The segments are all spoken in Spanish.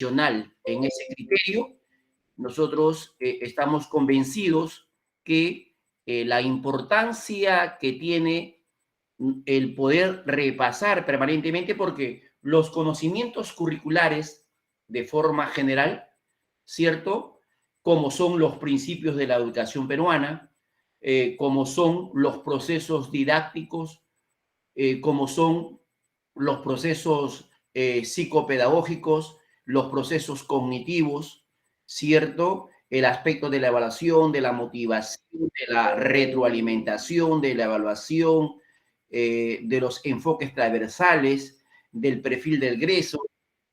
En ese criterio, nosotros estamos convencidos que la importancia que tiene el poder repasar permanentemente, porque los conocimientos curriculares de forma general, ¿cierto? Como son los principios de la educación peruana, como son los procesos didácticos, como son los procesos psicopedagógicos, los procesos cognitivos, ¿cierto? El aspecto de la evaluación, de la motivación, de la retroalimentación, de la evaluación, de los enfoques transversales, del perfil del egreso,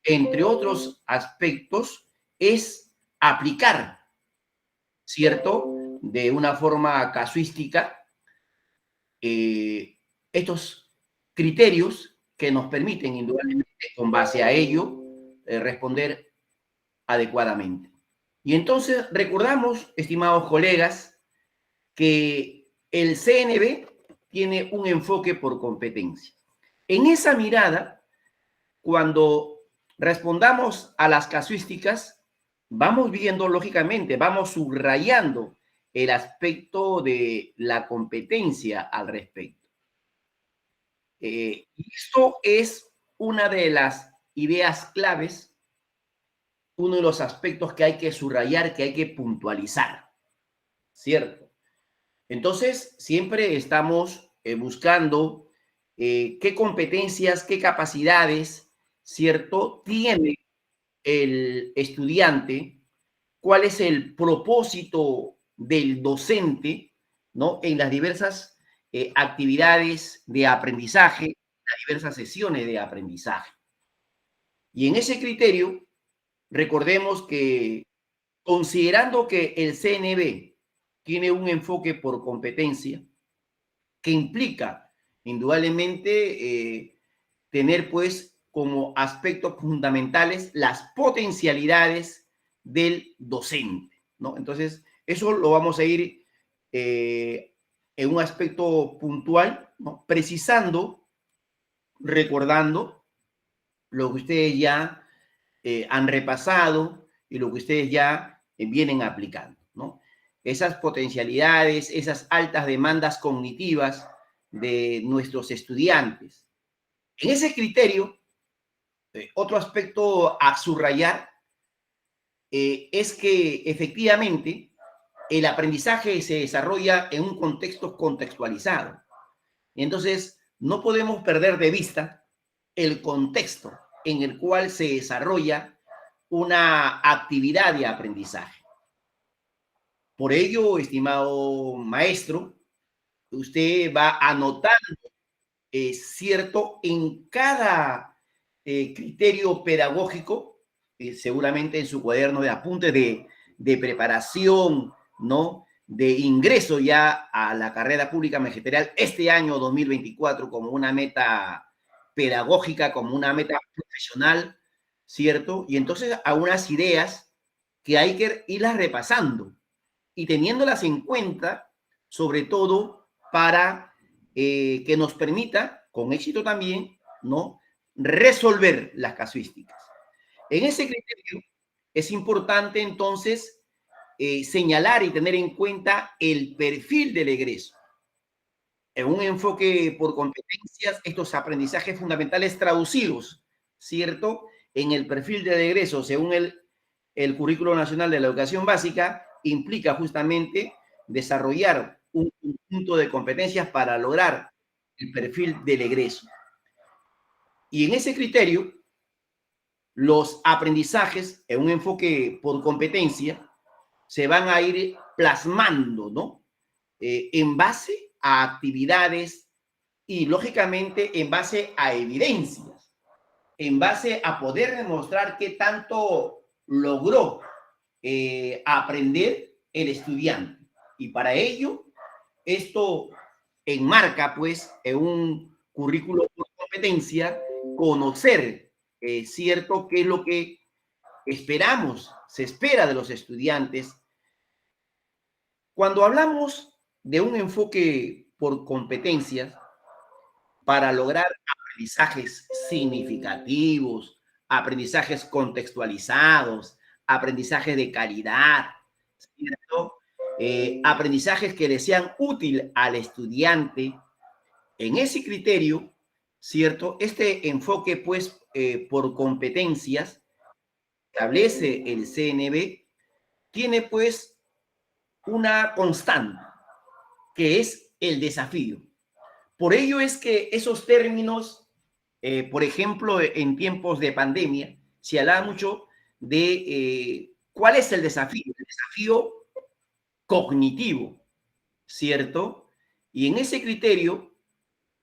entre otros aspectos, es aplicar, ¿cierto? De una forma casuística, estos criterios que nos permiten, indudablemente, con base a ello, responder adecuadamente. Y entonces recordamos, estimados colegas, que el CNB tiene un enfoque por competencia. En esa mirada, cuando respondamos a las casuísticas, vamos viendo, lógicamente, vamos subrayando el aspecto de la competencia al respecto. Esto es una de las ideas claves, uno de los aspectos que hay que subrayar, que hay que puntualizar, ¿cierto? Entonces, siempre estamos buscando qué competencias, qué capacidades, ¿cierto? Tiene el estudiante, cuál es el propósito del docente, ¿no? En las diversas actividades de aprendizaje, las diversas sesiones de aprendizaje. Y en ese criterio, recordemos que considerando que el CNB tiene un enfoque por competencia que implica indudablemente tener pues como aspectos fundamentales las potencialidades del docente, ¿no? Entonces, eso lo vamos a ir en un aspecto puntual, ¿no? Precisando, recordando lo que ustedes ya han repasado y lo que ustedes ya vienen aplicando, ¿no? Esas potencialidades, esas altas demandas cognitivas de nuestros estudiantes. En ese criterio, otro aspecto a subrayar es que efectivamente el aprendizaje se desarrolla en un contexto contextualizado. Entonces, no podemos perder de vista el contexto en el cual se desarrolla una actividad de aprendizaje. Por ello, estimado maestro, usted va anotando, cierto, en cada criterio pedagógico, seguramente en su cuaderno de apuntes de preparación, ¿no? De ingreso ya a la carrera pública magisterial este año 2024 como una meta pedagógica, como una meta profesional, ¿cierto? Y entonces a unas ideas que hay que irlas repasando y teniéndolas en cuenta, sobre todo para que nos permita, con éxito también, ¿no? Resolver las casuísticas. En ese criterio es importante entonces señalar y tener en cuenta el perfil del egreso. En un enfoque por competencias, estos aprendizajes fundamentales traducidos, ¿cierto? En el perfil del egreso, según el Currículo Nacional de la Educación Básica, implica justamente desarrollar un conjunto de competencias para lograr el perfil del egreso. Y en ese criterio, los aprendizajes en un enfoque por competencia se van a ir plasmando, ¿no? En base a actividades y, lógicamente, en base a evidencias, en base a poder demostrar qué tanto logró aprender el estudiante. Y para ello, esto enmarca, pues, en un currículo por competencia, conocer, ¿cierto?, qué es lo que esperamos, se espera de los estudiantes. Cuando hablamos de un enfoque por competencias para lograr aprendizajes significativos, aprendizajes contextualizados, aprendizajes de calidad, ¿cierto? Aprendizajes que le sean útil al estudiante. En ese criterio, ¿cierto? Este enfoque, pues, por competencias, establece el CNB, tiene, pues, una constante, que es el desafío. Por ello es que esos términos, por ejemplo, en tiempos de pandemia, se hablaba mucho de cuál es el desafío cognitivo, ¿cierto? Y en ese criterio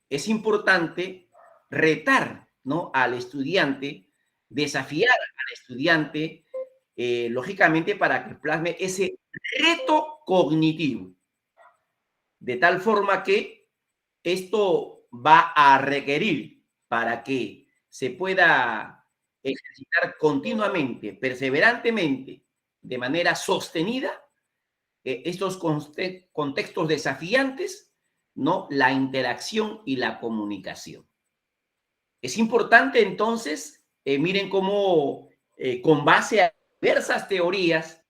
es importante retar, ¿no?, al estudiante, desafiar al estudiante, lógicamente, para que plasme ese reto cognitivo, de tal forma que esto va a requerir, para que se pueda ejercitar continuamente, perseverantemente, de manera sostenida, estos contextos desafiantes, ¿no?, la interacción y la comunicación. Es importante entonces, miren cómo con base a diversas teorías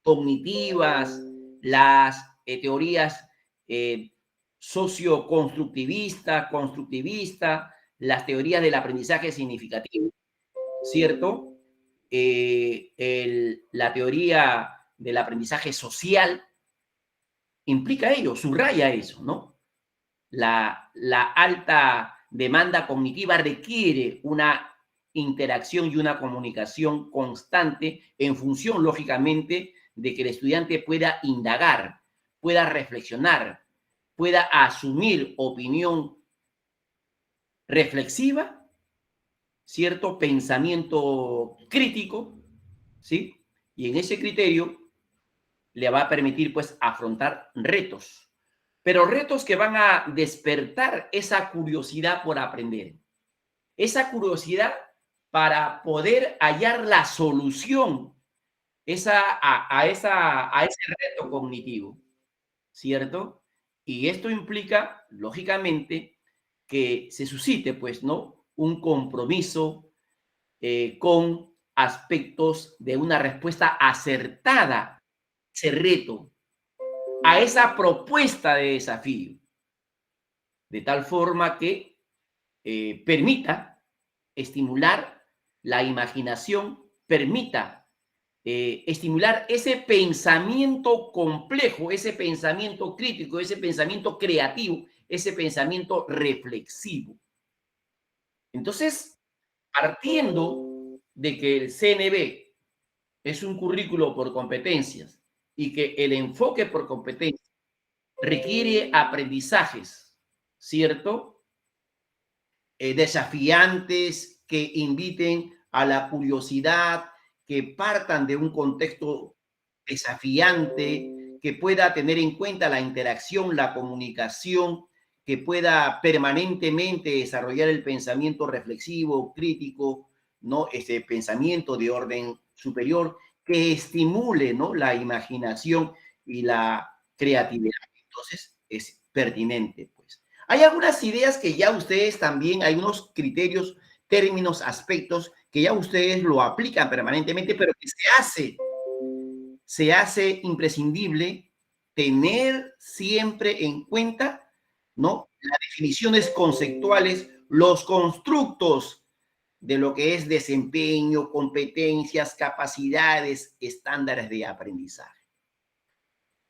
cognitivas, las teorías socioconstructivista, constructivista, las teorías del aprendizaje significativo, ¿cierto? La teoría del aprendizaje social implica ello, subraya eso, ¿no? La alta demanda cognitiva requiere una interacción y una comunicación constante en función, lógicamente, de que el estudiante pueda indagar, pueda reflexionar, pueda asumir opinión reflexiva, cierto pensamiento crítico, ¿sí? Y en ese criterio le va a permitir, pues, afrontar retos, pero retos que van a despertar esa curiosidad por aprender, esa curiosidad para poder hallar la solución a ese reto cognitivo, ¿cierto? Y esto implica, lógicamente, que se suscite, pues, ¿no?, un compromiso con aspectos de una respuesta acertada a ese reto, a esa propuesta de desafío, de tal forma que permita estimular la imaginación, permita estimular ese pensamiento complejo, ese pensamiento crítico, ese pensamiento creativo, ese pensamiento reflexivo. Entonces, partiendo de que el CNB es un currículo por competencias y que el enfoque por competencias requiere aprendizajes, ¿cierto? Desafiantes que inviten a la curiosidad, que partan de un contexto desafiante, que pueda tener en cuenta la interacción, la comunicación, que pueda permanentemente desarrollar el pensamiento reflexivo, crítico, ¿no? Ese pensamiento de orden superior que estimule, ¿no?, la imaginación y la creatividad. Entonces, es pertinente, pues. Hay algunas ideas que ya ustedes también, hay unos criterios, términos, aspectos que ya ustedes lo aplican permanentemente, pero que se hace imprescindible tener siempre en cuenta, ¿no?, las definiciones conceptuales, los constructos de lo que es desempeño, competencias, capacidades, estándares de aprendizaje.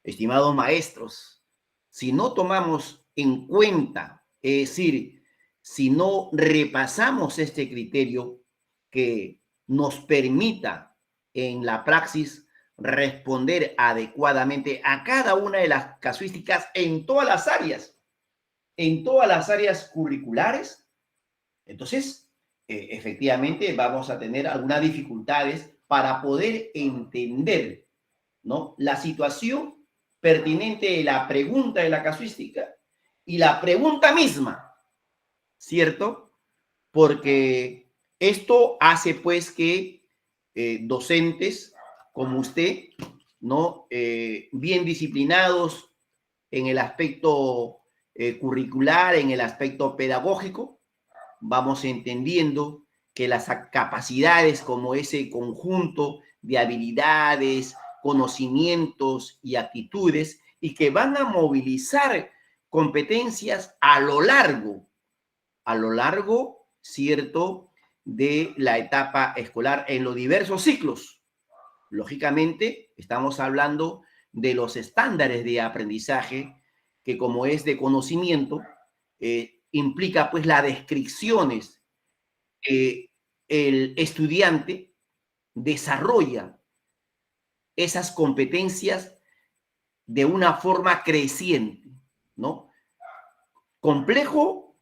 Estimados maestros, si no tomamos en cuenta, es decir, si no repasamos este criterio que nos permita en la praxis responder adecuadamente a cada una de las casuísticas en todas las áreas curriculares, entonces, efectivamente, vamos a tener algunas dificultades para poder entender, ¿no?, la situación pertinente de la pregunta de la casuística y la pregunta misma, ¿cierto? Porque esto hace, pues, que docentes como usted, ¿no?, bien disciplinados en el aspecto curricular, en el aspecto pedagógico, vamos entendiendo que las capacidades como ese conjunto de habilidades, conocimientos y actitudes y que van a movilizar competencias a lo largo, ¿cierto?, de la etapa escolar en los diversos ciclos. Lógicamente, estamos hablando de los estándares de aprendizaje, que como es de conocimiento, implica pues las descripciones que el estudiante desarrolla esas competencias de una forma creciente, ¿no? Complejo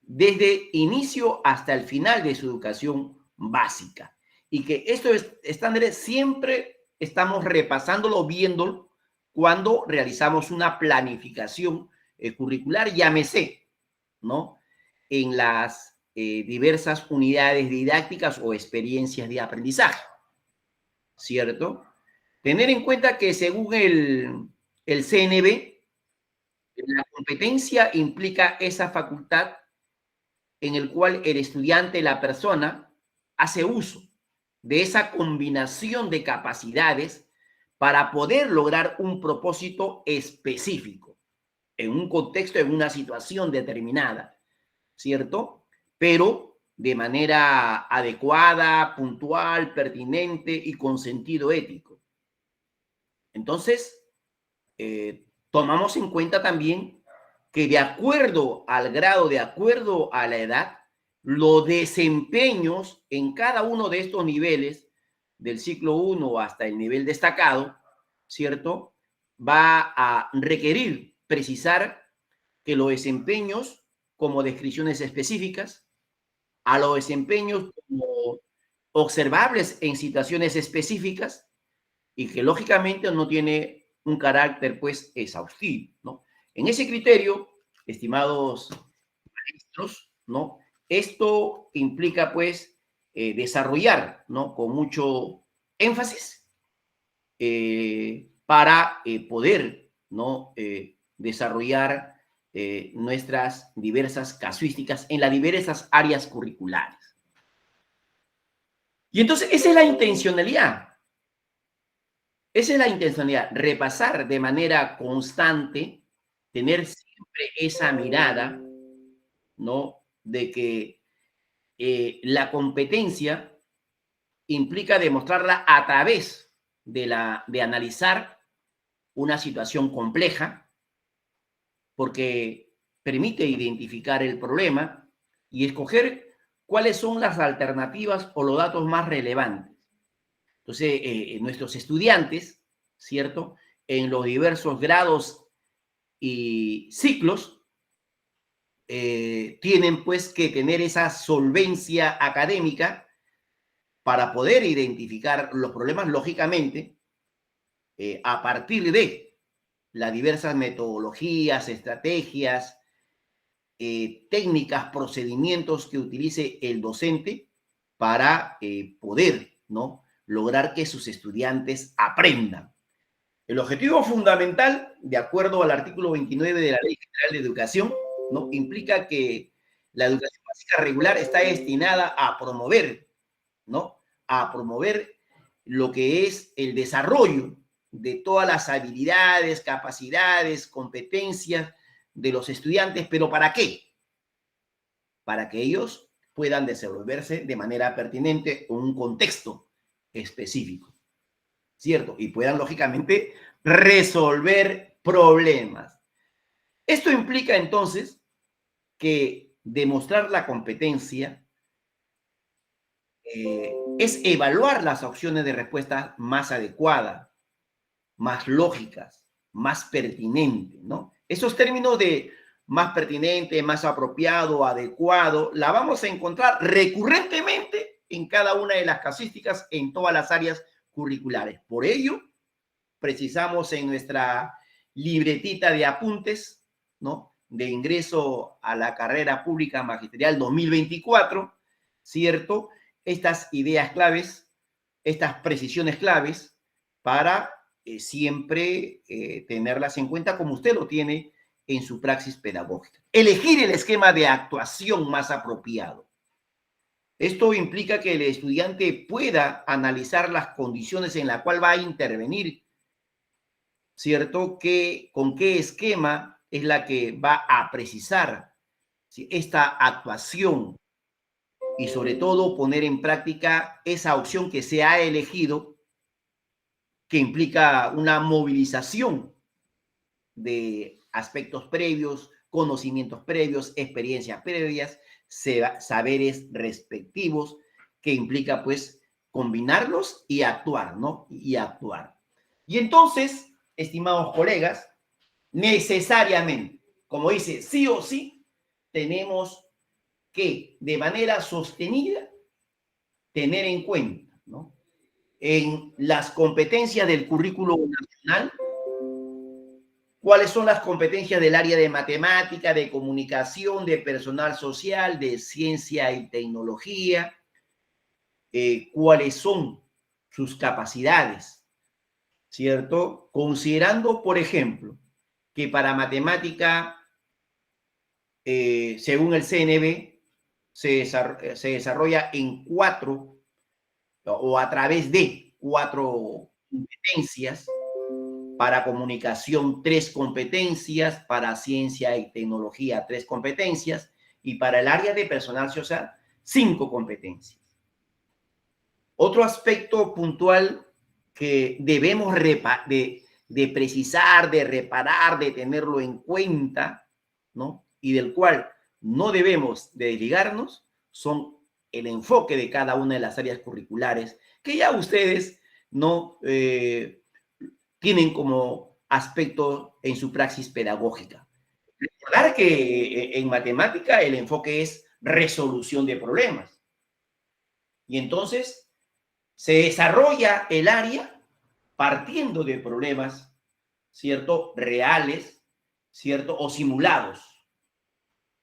desde inicio hasta el final de su educación básica. Y que estos estándares siempre estamos repasándolo, viéndolo, cuando realizamos una planificación curricular, llámese, ¿no?, en las diversas unidades didácticas o experiencias de aprendizaje, ¿cierto? Tener en cuenta que según el CNB, la competencia implica esa facultad en el cual el estudiante, la persona, hace uso de esa combinación de capacidades para poder lograr un propósito específico en un contexto, en una situación determinada, ¿cierto? Pero de manera adecuada, puntual, pertinente y con sentido ético. Entonces, tomamos en cuenta también que de acuerdo al grado, de acuerdo a la edad, los desempeños en cada uno de estos niveles, del ciclo 1 hasta el nivel destacado, ¿cierto?, va a requerir precisar que los desempeños como descripciones específicas, a los desempeños como observables en situaciones específicas, y que lógicamente no tiene un carácter pues exhaustivo, ¿no? En ese criterio, estimados maestros, ¿no?, esto implica pues desarrollar, ¿no?, con mucho énfasis para poder, ¿no?, desarrollar nuestras diversas casuísticas en las diversas áreas curriculares. Y entonces esa es la intencionalidad. Esa es la intencionalidad, repasar de manera constante, tener siempre esa mirada, ¿no?, de que la competencia implica demostrarla a través de analizar una situación compleja, porque permite identificar el problema y escoger cuáles son las alternativas o los datos más relevantes. Entonces, nuestros estudiantes, ¿cierto?, en los diversos grados y ciclos, tienen pues que tener esa solvencia académica para poder identificar los problemas, lógicamente, a partir de las diversas metodologías, estrategias, técnicas, procedimientos que utilice el docente para poder, ¿no?, lograr que sus estudiantes aprendan. El objetivo fundamental, de acuerdo al artículo 29 de la Ley General de Educación, ¿no?, implica que la educación básica regular está destinada a promover, ¿no?, a promover lo que es el desarrollo de todas las habilidades, capacidades, competencias de los estudiantes, pero ¿para qué? Para que ellos puedan desenvolverse de manera pertinente en un contexto específico, ¿cierto? Y puedan, lógicamente, resolver problemas. Esto implica, entonces, que demostrar la competencia es evaluar las opciones de respuesta más adecuadas, más lógicas, más pertinentes, ¿no? Esos términos de más pertinente, más apropiado, adecuado, la vamos a encontrar recurrentemente en cada una de las casísticas en todas las áreas curriculares. Por ello, precisamos en nuestra libretita de apuntes, ¿no?, de ingreso a la carrera pública magisterial 2024, ¿cierto?, estas ideas claves, estas precisiones claves para siempre tenerlas en cuenta como usted lo tiene en su praxis pedagógica. Elegir el esquema de actuación más apropiado. Esto implica que el estudiante pueda analizar las condiciones en las cuales va a intervenir, ¿cierto? Con qué esquema es la que va a precisar, ¿sí?, esta actuación, y sobre todo poner en práctica esa opción que se ha elegido, que implica una movilización de aspectos previos, conocimientos previos, experiencias previas, saberes respectivos, que implica pues combinarlos y actuar, ¿no? Y actuar. Y entonces, estimados colegas, necesariamente, como dice, sí o sí, tenemos que de manera sostenida tener en cuenta, ¿no?, en las competencias del currículo nacional, cuáles son las competencias del área de matemática, de comunicación, de personal social, de ciencia y tecnología, cuáles son sus capacidades, ¿cierto? Considerando, por ejemplo, que para matemática, según el CNB, se desarrolla en 4 o a través de 4 competencias. Para comunicación, 3 competencias, para ciencia y tecnología, 3 competencias, y para el área de personal social, 5 competencias. Otro aspecto puntual que debemos de precisar, de reparar, de tenerlo en cuenta, ¿no?, y del cual no debemos de desligarnos, son el enfoque de cada una de las áreas curriculares, que ya ustedes no tienen como aspecto en su praxis pedagógica. Recordar que en matemática el enfoque es resolución de problemas. Y entonces se desarrolla el área partiendo de problemas, ¿cierto?, reales, ¿cierto?, o simulados,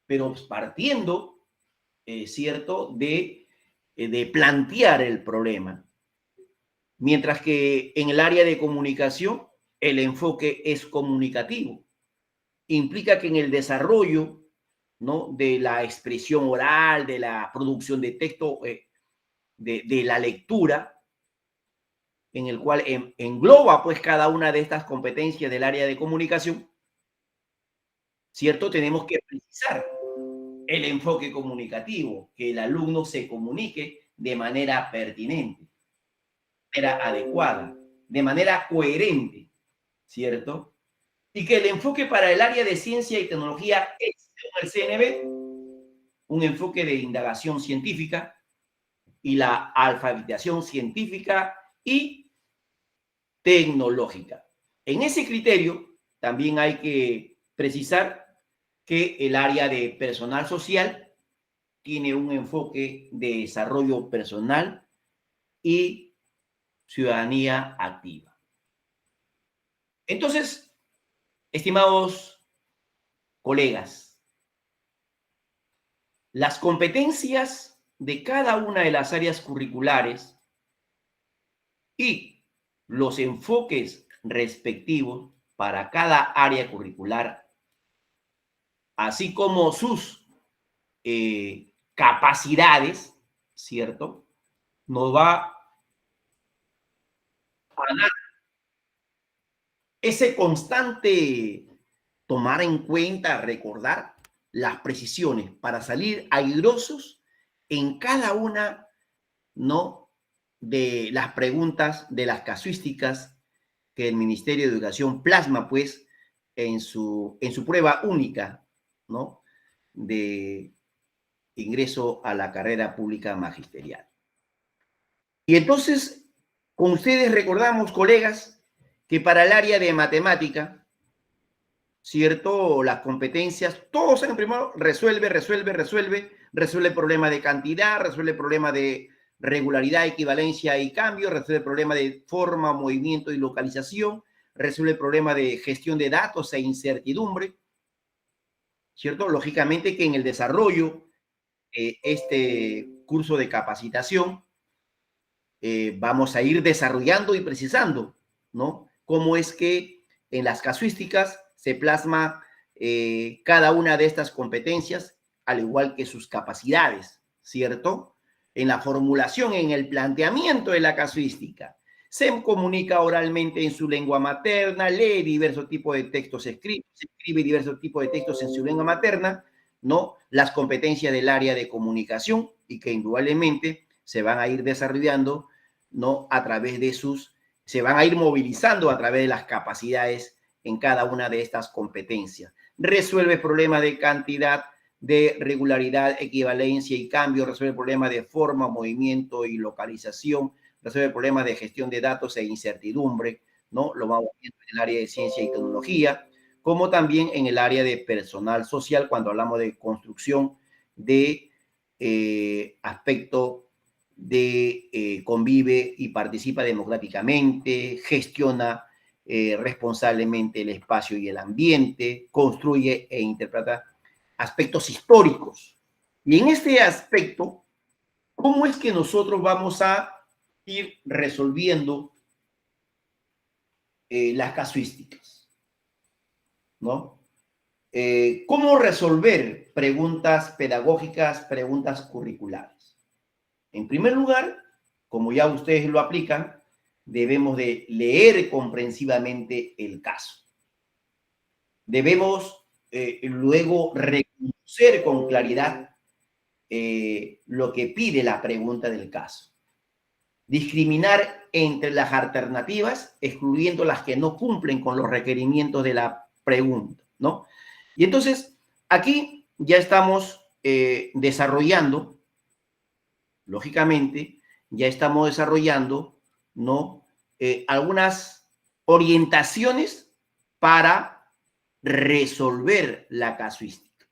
pero partiendo, ¿cierto?, de plantear el problema. Mientras que en el área de comunicación el enfoque es comunicativo. Implica que en el desarrollo, ¿no?, de la expresión oral, de la producción de texto, de la lectura, en el cual engloba pues cada una de estas competencias del área de comunicación, ¿cierto? Tenemos que precisar el enfoque comunicativo, que el alumno se comunique de manera pertinente, de manera adecuada, de manera coherente, ¿cierto? Y que el enfoque para el área de ciencia y tecnología es, según el CNB, un enfoque de indagación científica y la alfabetización científica y tecnológica. En ese criterio también hay que precisar que el área de personal social tiene un enfoque de desarrollo personal y ciudadanía activa. Entonces, estimados colegas, las competencias de cada una de las áreas curriculares y los enfoques respectivos para cada área curricular, así como sus capacidades, ¿cierto?, nos va a dar ese constante tomar en cuenta, recordar las precisiones para salir airosos en cada una, ¿no?, de las preguntas, de las casuísticas que el Ministerio de Educación plasma, pues, en su prueba única, ¿no?, de ingreso a la carrera pública magisterial. Y entonces, con ustedes recordamos, colegas, que para el área de matemática, ¿cierto?, las competencias, todos en primero resuelve el problema de cantidad, resuelve el problema de regularidad, equivalencia y cambio, resuelve el problema de forma, movimiento y localización, resuelve el problema de gestión de datos e incertidumbre, ¿cierto? Lógicamente que en el desarrollo de este curso de capacitación vamos a ir desarrollando y precisando, ¿no?, cómo es que en las casuísticas se plasma cada una de estas competencias, al igual que sus capacidades, ¿cierto? en la formulación, en el planteamiento de la casuística. Se comunica oralmente en su lengua materna, lee diversos tipos de textos escritos, escribe diversos tipos de textos en su lengua materna, ¿no? Las competencias del área de comunicación y que indudablemente se van a ir desarrollando, ¿no? A través de se van a ir movilizando a través de las capacidades en cada una de estas competencias. Resuelve problemas de cantidad, de regularidad, equivalencia y cambio, resuelve problemas de forma, movimiento y localización, resuelve problemas de gestión de datos e incertidumbre, ¿no? Lo vamos viendo en el área de ciencia y tecnología, como también en el área de personal social, cuando hablamos de construcción de aspecto de convive y participa democráticamente, gestiona responsablemente el espacio y el ambiente, construye e interpreta aspectos históricos. Y en este aspecto, ¿cómo es que nosotros vamos a ir resolviendo las casuísticas? ¿No? ¿Cómo resolver preguntas pedagógicas, preguntas curriculares? En primer lugar, como ya ustedes lo aplican, debemos de leer comprensivamente el caso. Debemos luego reconocer con claridad lo que pide la pregunta del caso. Discriminar entre las alternativas, excluyendo las que no cumplen con los requerimientos de la pregunta, ¿no? Y entonces, aquí ya estamos desarrollando, lógicamente, ya estamos desarrollando, ¿no? Algunas orientaciones para resolver la casuística.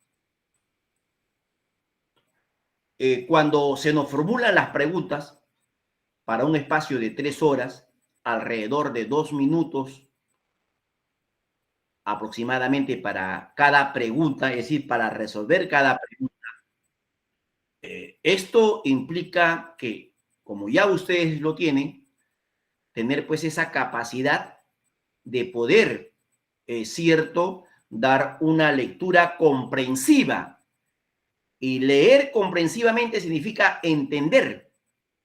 Cuando se nos formulan las preguntas para un espacio de 3 horas, alrededor de 2 minutos aproximadamente para cada pregunta, es decir, para resolver cada pregunta. Esto implica que, como ya ustedes lo tienen, tener pues esa capacidad de poder, cierto, dar una lectura comprensiva. Y leer comprensivamente significa entender.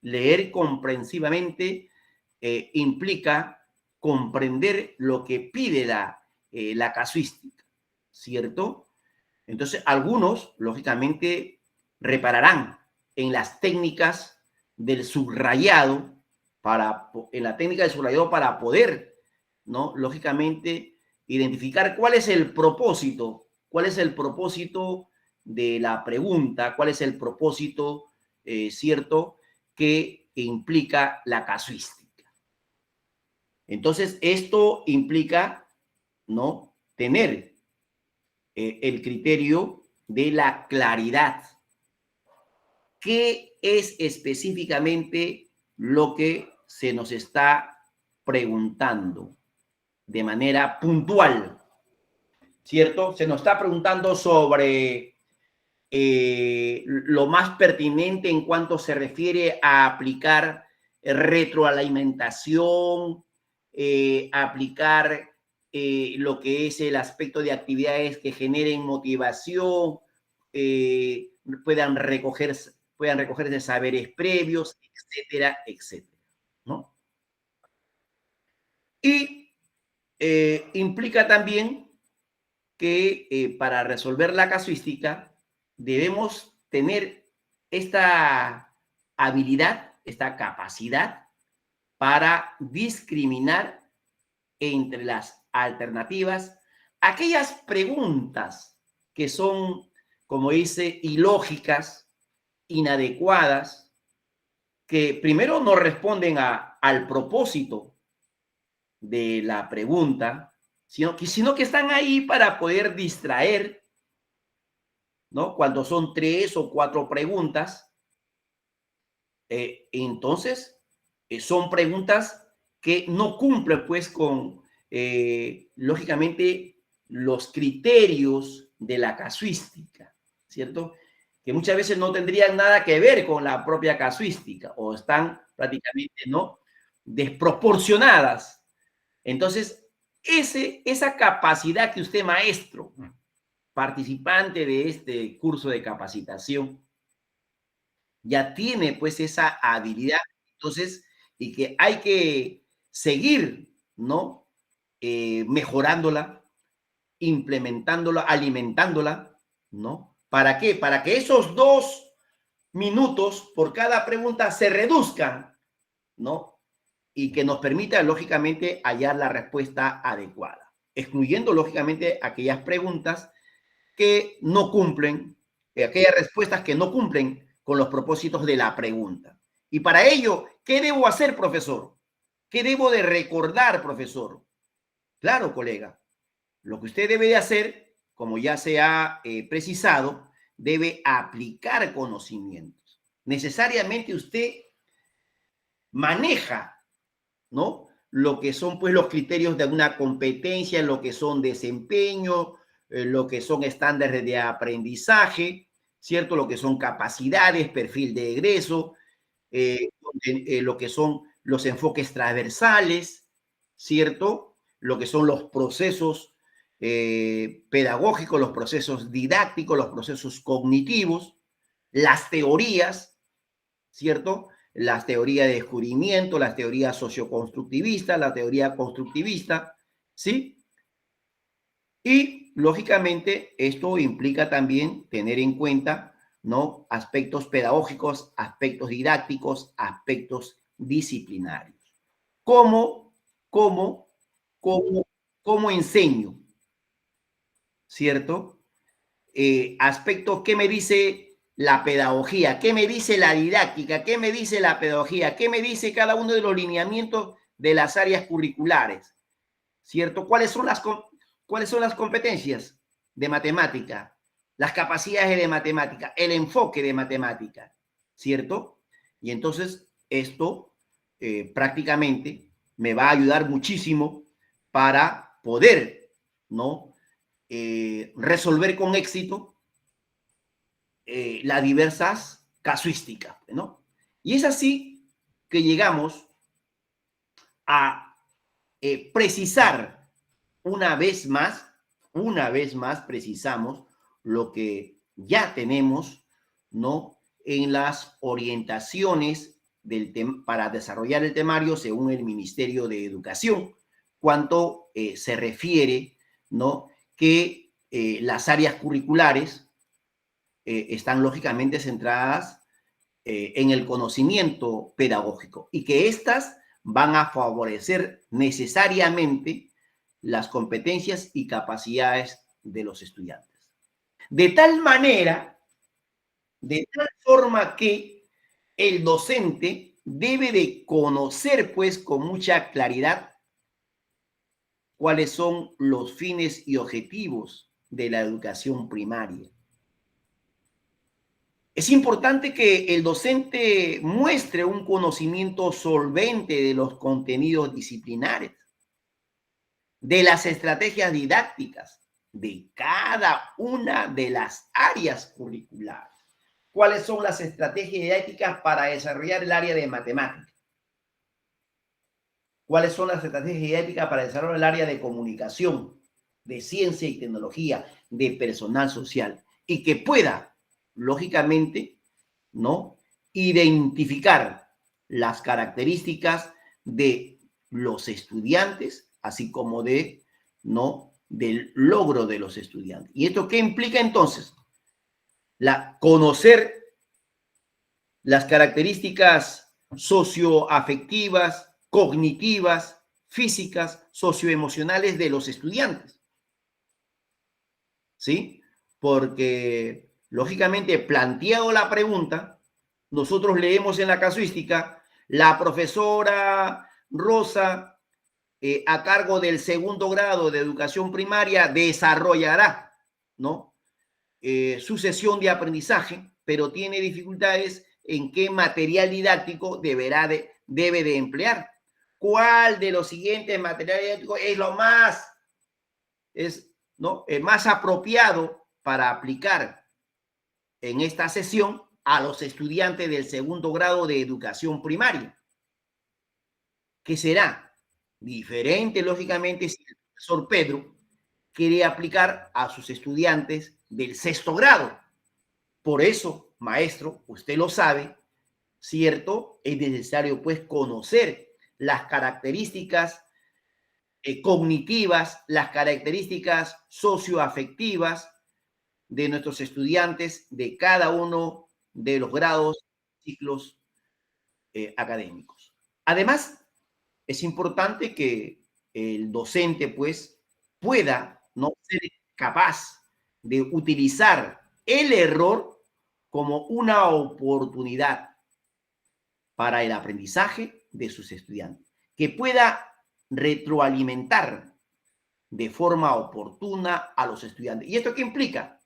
Leer comprensivamente implica comprender lo que pide la casuística, ¿cierto? Entonces, algunos, lógicamente, repararán en las técnicas del subrayado, en la técnica del subrayado para poder, ¿no? Lógicamente, identificar cuál es el propósito de la pregunta, cuál es el propósito, ¿cierto?, que implica la casuística. Entonces, esto implica, ¿no?, tener el criterio de la claridad. ¿Qué es específicamente lo que se nos está preguntando de manera puntual? ¿Cierto? Se nos está preguntando sobre lo más pertinente en cuanto se refiere a aplicar retroalimentación, aplicar lo que es el aspecto de actividades que generen motivación, puedan recogerse saberes previos, etcétera, etcétera, ¿no? Y implica también que para resolver la casuística debemos tener esta habilidad, esta capacidad para discriminar entre las alternativas aquellas preguntas que son, como dice, ilógicas, inadecuadas, que primero no responden al propósito de la pregunta, sino que están ahí para poder distraer, ¿no? Cuando son 3 o 4 preguntas, entonces son preguntas que no cumplen pues con, lógicamente, los criterios de la casuística, ¿cierto? Que muchas veces no tendrían nada que ver con la propia casuística o están prácticamente, ¿no?, desproporcionadas. Entonces, esa capacidad que usted, maestro, participante de este curso de capacitación, ya tiene pues esa habilidad, entonces, y que hay que seguir, ¿no? Mejorándola, implementándola, alimentándola, ¿no? ¿Para qué? Para que esos 2 minutos por cada pregunta se reduzcan, ¿no? Y que nos permita, lógicamente, hallar la respuesta adecuada, excluyendo, lógicamente, aquellas preguntas que no cumplen, aquellas respuestas que no cumplen con los propósitos de la pregunta. Y para ello, ¿qué debo hacer, profesor? ¿Qué debo de recordar, profesor? Claro, colega, lo que usted debe de hacer, como ya se ha precisado, debe aplicar conocimientos. Necesariamente usted maneja, ¿no? Lo que son pues los criterios de una competencia, lo que son desempeño, lo que son estándares de aprendizaje, ¿cierto? Lo que son capacidades, perfil de egreso, lo que son los enfoques transversales, ¿cierto? Lo que son los procesos pedagógicos, los procesos didácticos, los procesos cognitivos, las teorías, ¿cierto? Las teorías de descubrimiento, las teorías socioconstructivistas, la teoría constructivista, ¿sí? Y lógicamente esto implica también tener en cuenta, ¿no? Aspectos pedagógicos, aspectos didácticos, aspectos disciplinarios. ¿Cómo, cómo, cómo enseño? ¿Cierto? Aspecto, ¿qué me dice la pedagogía? ¿Qué me dice la didáctica? ¿Qué me dice la pedagogía? ¿Qué me dice cada uno de los lineamientos de las áreas curriculares? ¿Cierto? ¿Cuáles son las competencias de matemática? Las capacidades de matemática, el enfoque de matemática, ¿cierto? Y entonces esto prácticamente me va a ayudar muchísimo para poder, ¿no? Resolver con éxito las diversas casuísticas, ¿no? Y es así que llegamos a precisar una vez más precisamos lo que ya tenemos, ¿no? En las orientaciones para desarrollar el temario según el Ministerio de Educación, cuanto se refiere, ¿no? Que las áreas curriculares están lógicamente centradas en el conocimiento pedagógico y que éstas van a favorecer necesariamente las competencias y capacidades de los estudiantes. De tal manera, de tal forma que el docente debe de conocer, pues, con mucha claridad cuáles son los fines y objetivos de la educación primaria. Es importante que el docente muestre un conocimiento solvente de los contenidos disciplinares, de las estrategias didácticas de cada una de las áreas curriculares. ¿Cuáles son las estrategias didácticas para desarrollar el área de matemáticas? ¿Cuáles son las estrategias didácticas para desarrollar el área de comunicación, de ciencia y tecnología, de personal social? Y que pueda, lógicamente, ¿no? Identificar las características de los estudiantes, así como de, ¿no? Del logro de los estudiantes. ¿Y esto qué implica entonces? Conocer las características socioafectivas, cognitivas, físicas, socioemocionales de los estudiantes. ¿Sí? Porque, lógicamente, planteado la pregunta, nosotros leemos en la casuística, la profesora Rosa, a cargo del segundo grado de educación primaria, desarrollará, ¿no? Su sesión de aprendizaje, pero tiene dificultades en qué material didáctico debe de emplear. ¿Cuál de los siguientes materiales didácticos es lo más, ¿no? Más apropiado para aplicar en esta sesión a los estudiantes del segundo grado de educación primaria? ¿Qué será? Diferente, lógicamente, si el profesor Pedro quiere aplicar a sus estudiantes del sexto grado. Por eso, maestro, usted lo sabe, ¿cierto? Es necesario pues conocer las características cognitivas, las características socioafectivas de nuestros estudiantes de cada uno de los grados, ciclos académicos. Además, es importante que el docente, pues, pueda no ser capaz de utilizar el error como una oportunidad para el aprendizaje de sus estudiantes, que pueda retroalimentar de forma oportuna a los estudiantes. ¿Y esto qué implica?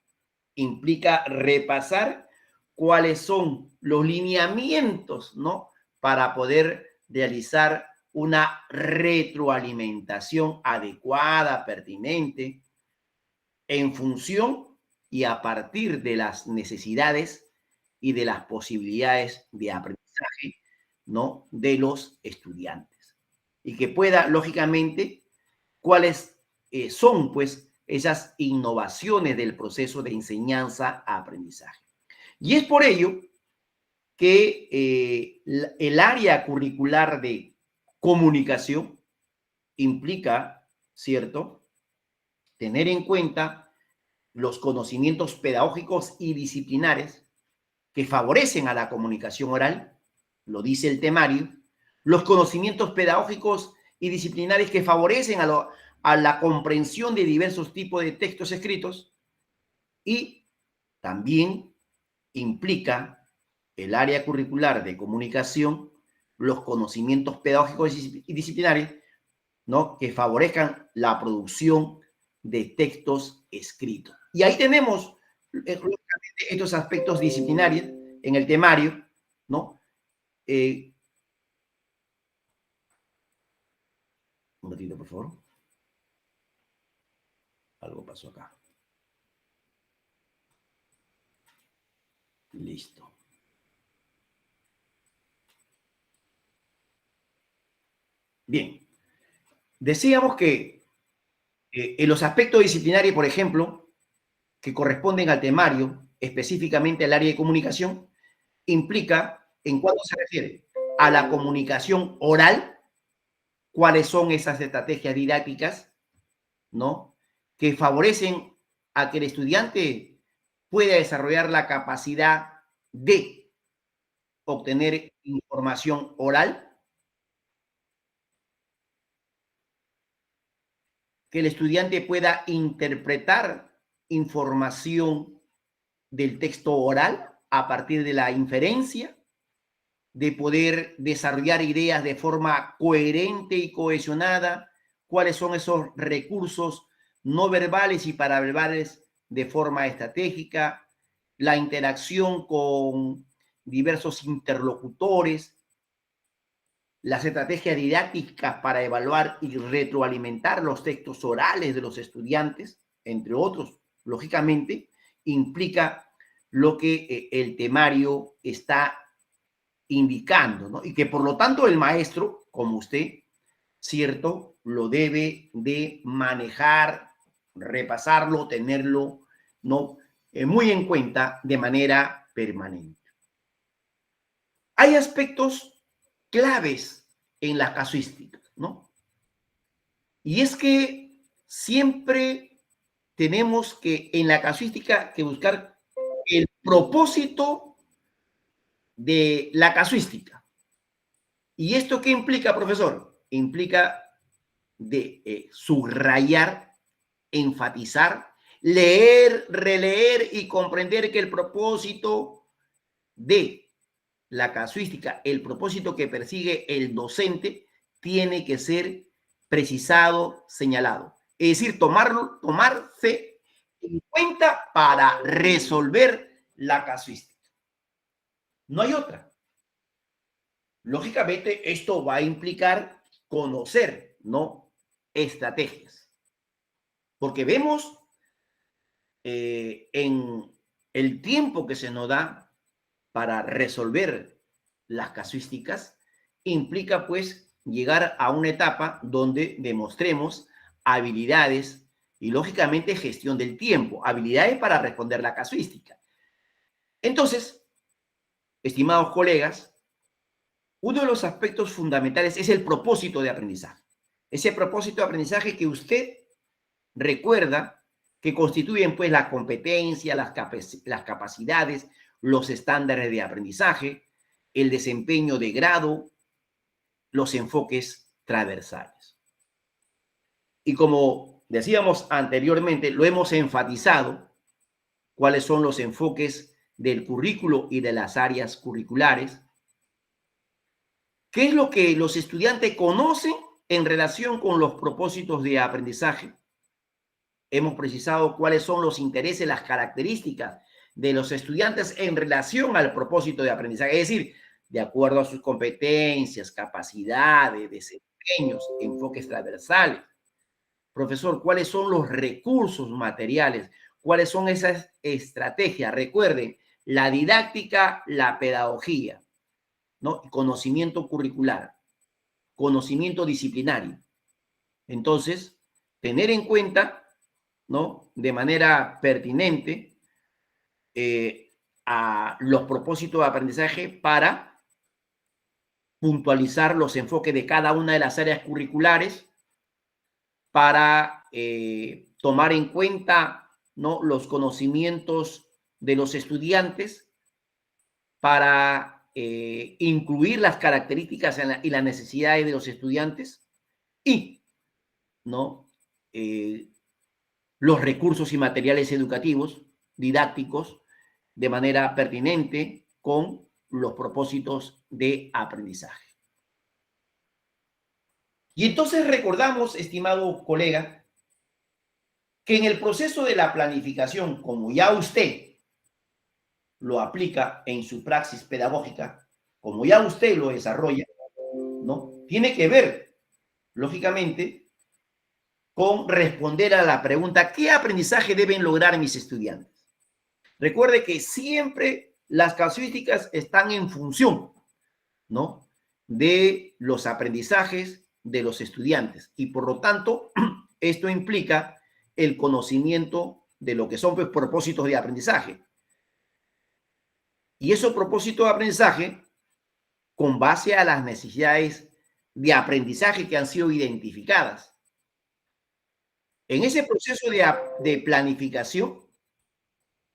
Implica repasar cuáles son los lineamientos, ¿no? Para poder realizar una retroalimentación adecuada, pertinente, en función y a partir de las necesidades y de las posibilidades de aprendizaje, ¿no? De los estudiantes. Y que pueda, lógicamente, cuáles son, pues, esas innovaciones del proceso de enseñanza-aprendizaje. Y es por ello que el área curricular de comunicación implica, ¿cierto?, tener en cuenta los conocimientos pedagógicos y disciplinares que favorecen a la comunicación oral, lo dice el temario, los conocimientos pedagógicos y disciplinares que favorecen a la comprensión de diversos tipos de textos escritos y también implica el área curricular de comunicación los conocimientos pedagógicos y disciplinares, ¿no?, que favorezcan la producción de textos escritos. Y ahí tenemos estos aspectos disciplinarios en el temario, ¿no? Un ratito, por favor. Algo pasó acá. Listo. Bien. Decíamos que en los aspectos disciplinarios, por ejemplo, que corresponden al temario, específicamente al área de comunicación, implica, en cuanto se refiere a la comunicación oral, cuáles son esas estrategias didácticas, ¿no?, que favorecen a que el estudiante pueda desarrollar la capacidad de obtener información oral, que el estudiante pueda interpretar información del texto oral a partir de la inferencia, de poder desarrollar ideas de forma coherente y cohesionada, cuáles son esos recursos no verbales y paraverbales de forma estratégica, la interacción con diversos interlocutores, las estrategias didácticas para evaluar y retroalimentar los textos orales de los estudiantes, entre otros, lógicamente, implica lo que el temario está indicando, ¿no? Y que por lo tanto el maestro, como usted, ¿cierto?, lo debe de manejar, repasarlo, tenerlo, ¿no?, muy en cuenta de manera permanente. Hay aspectos claves en la casuística, ¿no? Y es que siempre tenemos que en la casuística que buscar el propósito de la casuística. ¿Y esto qué implica, profesor? Implica de subrayar, enfatizar, leer, releer y comprender que el propósito de la casuística, el propósito que persigue el docente, tiene que ser precisado, señalado. Es decir, tomarse en cuenta para resolver la casuística. No hay otra. Lógicamente, esto va a implicar conocer, ¿no?, estrategias. Porque vemos en el tiempo que se nos da para resolver las casuísticas, implica pues llegar a una etapa donde demostremos habilidades y lógicamente gestión del tiempo, habilidades para responder la casuística. Entonces, estimados colegas, uno de los aspectos fundamentales es el propósito de aprendizaje. Ese propósito de aprendizaje que usted recuerda que constituyen pues la competencia, las capacidades, los estándares de aprendizaje, el desempeño de grado, los enfoques transversales. Y como decíamos anteriormente, lo hemos enfatizado, cuáles son los enfoques del currículo y de las áreas curriculares. ¿Qué es lo que los estudiantes conocen en relación con los propósitos de aprendizaje? Hemos precisado cuáles son los intereses, las características de los estudiantes en relación al propósito de aprendizaje, es decir, de acuerdo a sus competencias, capacidades, desempeños, enfoques transversales. Profesor, ¿cuáles son los recursos materiales? ¿Cuáles son esas estrategias? Recuerden, la didáctica, la pedagogía, ¿no? Conocimiento curricular, conocimiento disciplinario. Entonces, tener en cuenta, ¿no?, de manera pertinente a los propósitos de aprendizaje para puntualizar los enfoques de cada una de las áreas curriculares, para tomar en cuenta, ¿no?, los conocimientos de los estudiantes, para incluir las características y las necesidades de los estudiantes y, ¿no?, los recursos y materiales educativos, didácticos, de manera pertinente con los propósitos de aprendizaje. Y entonces recordamos, estimado colega, que en el proceso de la planificación, como ya usted lo aplica en su praxis pedagógica, como ya usted lo desarrolla, ¿no?, tiene que ver, lógicamente, con responder a la pregunta: ¿qué aprendizaje deben lograr mis estudiantes? Recuerde que siempre las casuísticas están en función, ¿no?, de los aprendizajes de los estudiantes y por lo tanto esto implica el conocimiento de lo que son pues, propósitos de aprendizaje. Y esos propósitos de aprendizaje con base a las necesidades de aprendizaje que han sido identificadas. En ese proceso de planificación,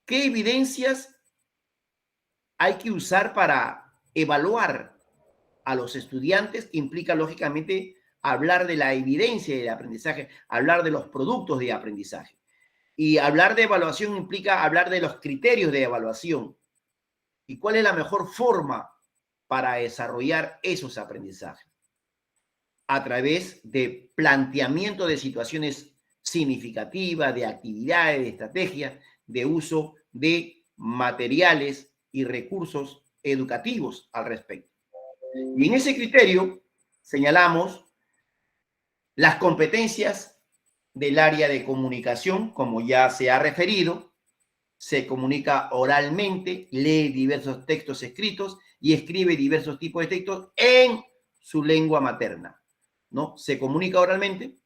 ¿qué evidencias hay que usar para evaluar a los estudiantes? Que implica, lógicamente, hablar de la evidencia del aprendizaje, hablar de los productos de aprendizaje. Y hablar de evaluación implica hablar de los criterios de evaluación y cuál es la mejor forma para desarrollar esos aprendizajes a través de planteamiento de situaciones significativas, de actividades, de estrategias, de uso de materiales y recursos educativos al respecto. Y en ese criterio señalamos las competencias del área de comunicación, como ya se ha referido. Se comunica oralmente, lee diversos textos escritos y escribe diversos tipos de textos en su lengua materna, ¿no? Se comunica oralmente,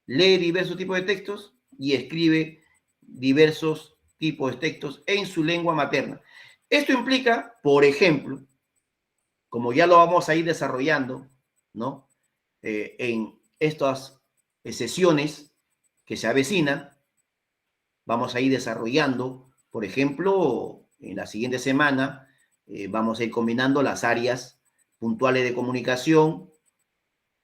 lee diversos tipos de textos y escribe diversos tipos de textos en su lengua materna. Esto implica, por ejemplo, como ya lo vamos a ir desarrollando, ¿no?, en estas sesiones que se avecinan, vamos a ir desarrollando, por ejemplo, en la siguiente semana, vamos a ir combinando las áreas puntuales de comunicación,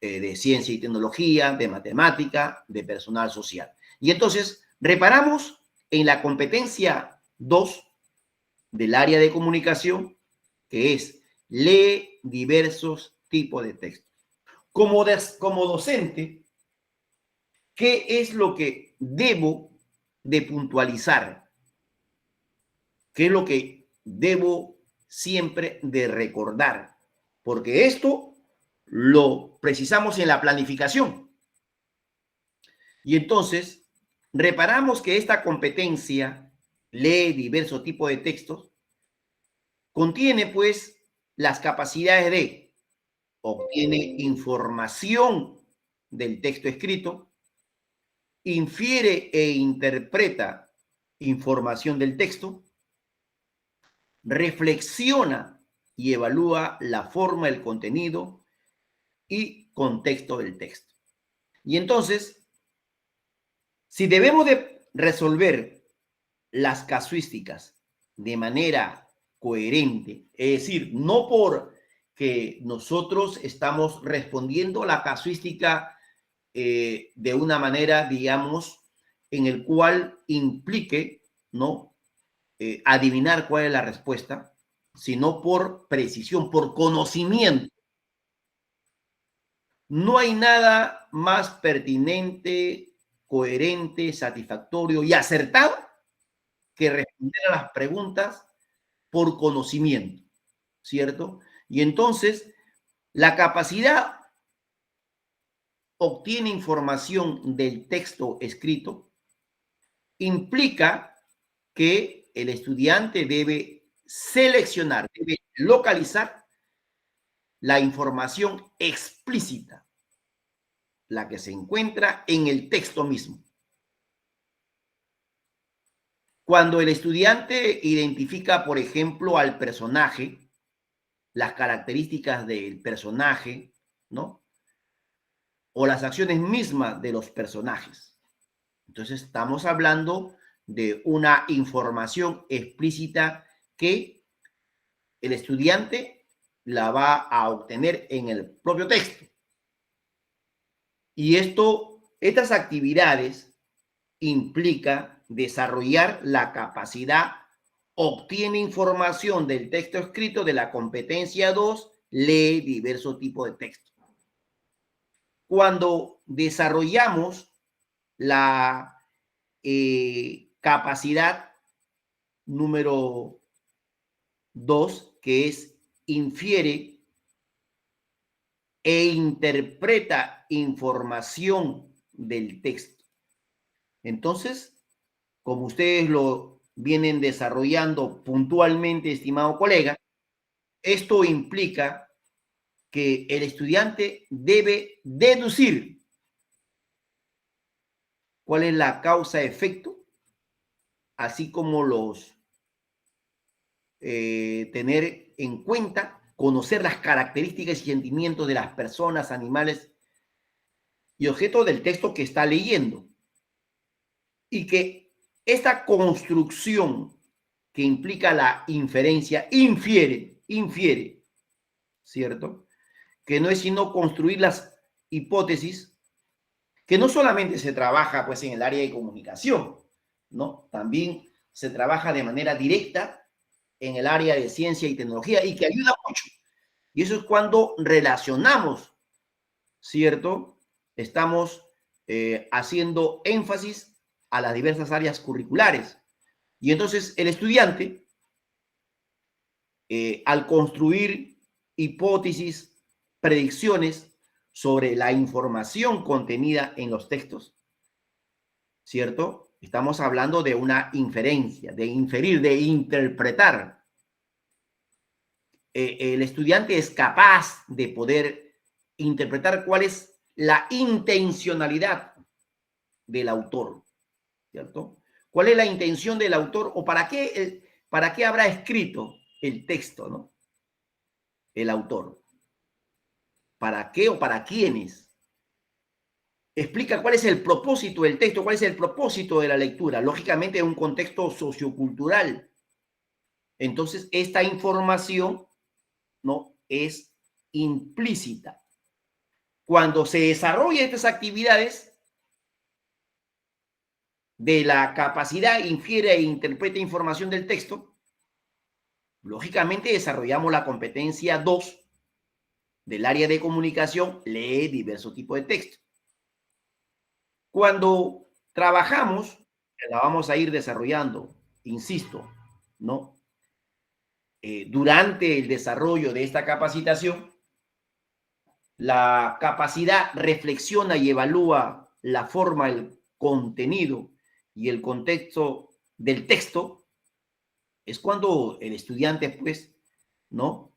de ciencia y tecnología, de matemática, de personal social. Y entonces, reparamos en la competencia 2 del área de comunicación, que es lee diversos tipos de textos. Como docente, ¿qué es lo que debo de puntualizar? ¿Qué es lo que debo siempre de recordar? Porque esto lo precisamos en la planificación. Y entonces, reparamos que esta competencia, lee diversos tipos de textos, contiene pues las capacidades de obtiene información del texto escrito, infiere e interpreta información del texto, reflexiona y evalúa la forma, el contenido y contexto del texto. Y entonces, si debemos de resolver las casuísticas de manera coherente, es decir, no por que nosotros estamos respondiendo la casuística de una manera, digamos, en el cual implique, ¿no? Adivinar cuál es la respuesta, sino por precisión, por conocimiento. No hay nada más pertinente, coherente, satisfactorio y acertado que responder a las preguntas por conocimiento, ¿cierto? Y entonces, la capacidad obtiene información del texto escrito implica que el estudiante debe seleccionar, debe localizar la información explícita, la que se encuentra en el texto mismo. Cuando el estudiante identifica, por ejemplo, al personaje, las características del personaje, ¿no? O las acciones mismas de los personajes. Entonces, estamos hablando de una información explícita que el estudiante la va a obtener en el propio texto. Y estas actividades implica desarrollar la capacidad, obtiene información del texto escrito de la competencia 2, lee diversos tipos de texto. Cuando desarrollamos la capacidad número 2, que es infiere e interpreta información del texto. Entonces, como ustedes lo vienen desarrollando puntualmente, estimado colega, esto implica que el estudiante debe deducir cuál es la causa-efecto, así como tener en cuenta, conocer las características y sentimientos de las personas, animales y objetos del texto que está leyendo. Y que esta construcción que implica la inferencia infiere, ¿cierto? Que no es sino construir las hipótesis, que no solamente se trabaja pues en el área de comunicación, ¿no? También se trabaja de manera directa en el área de ciencia y tecnología y que ayuda mucho. Y eso es cuando relacionamos, ¿cierto? Estamos haciendo énfasis a las diversas áreas curriculares. Y entonces el estudiante, al construir hipótesis, predicciones sobre la información contenida en los textos, ¿cierto? Estamos hablando de una inferencia, de inferir, de interpretar. El estudiante es capaz de poder interpretar cuál es la intencionalidad del autor, ¿cierto? ¿Cuál es la intención del autor o para qué habrá escrito el texto, ¿no? El autor. ¿Para qué o para quiénes? Explica cuál es el propósito del texto, cuál es el propósito de la lectura. Lógicamente, en un contexto sociocultural. Entonces, esta información, ¿no? Es implícita. Cuando se desarrollan estas actividades de la capacidad, infiere e interpreta información del texto, lógicamente desarrollamos la competencia 2 del área de comunicación, lee diversos tipos de texto. Cuando trabajamos, la vamos a ir desarrollando, insisto, ¿no? Durante el desarrollo de esta capacitación, la capacidad reflexiona y evalúa la forma, el contenido y el contexto del texto, es cuando el estudiante, pues, ¿no?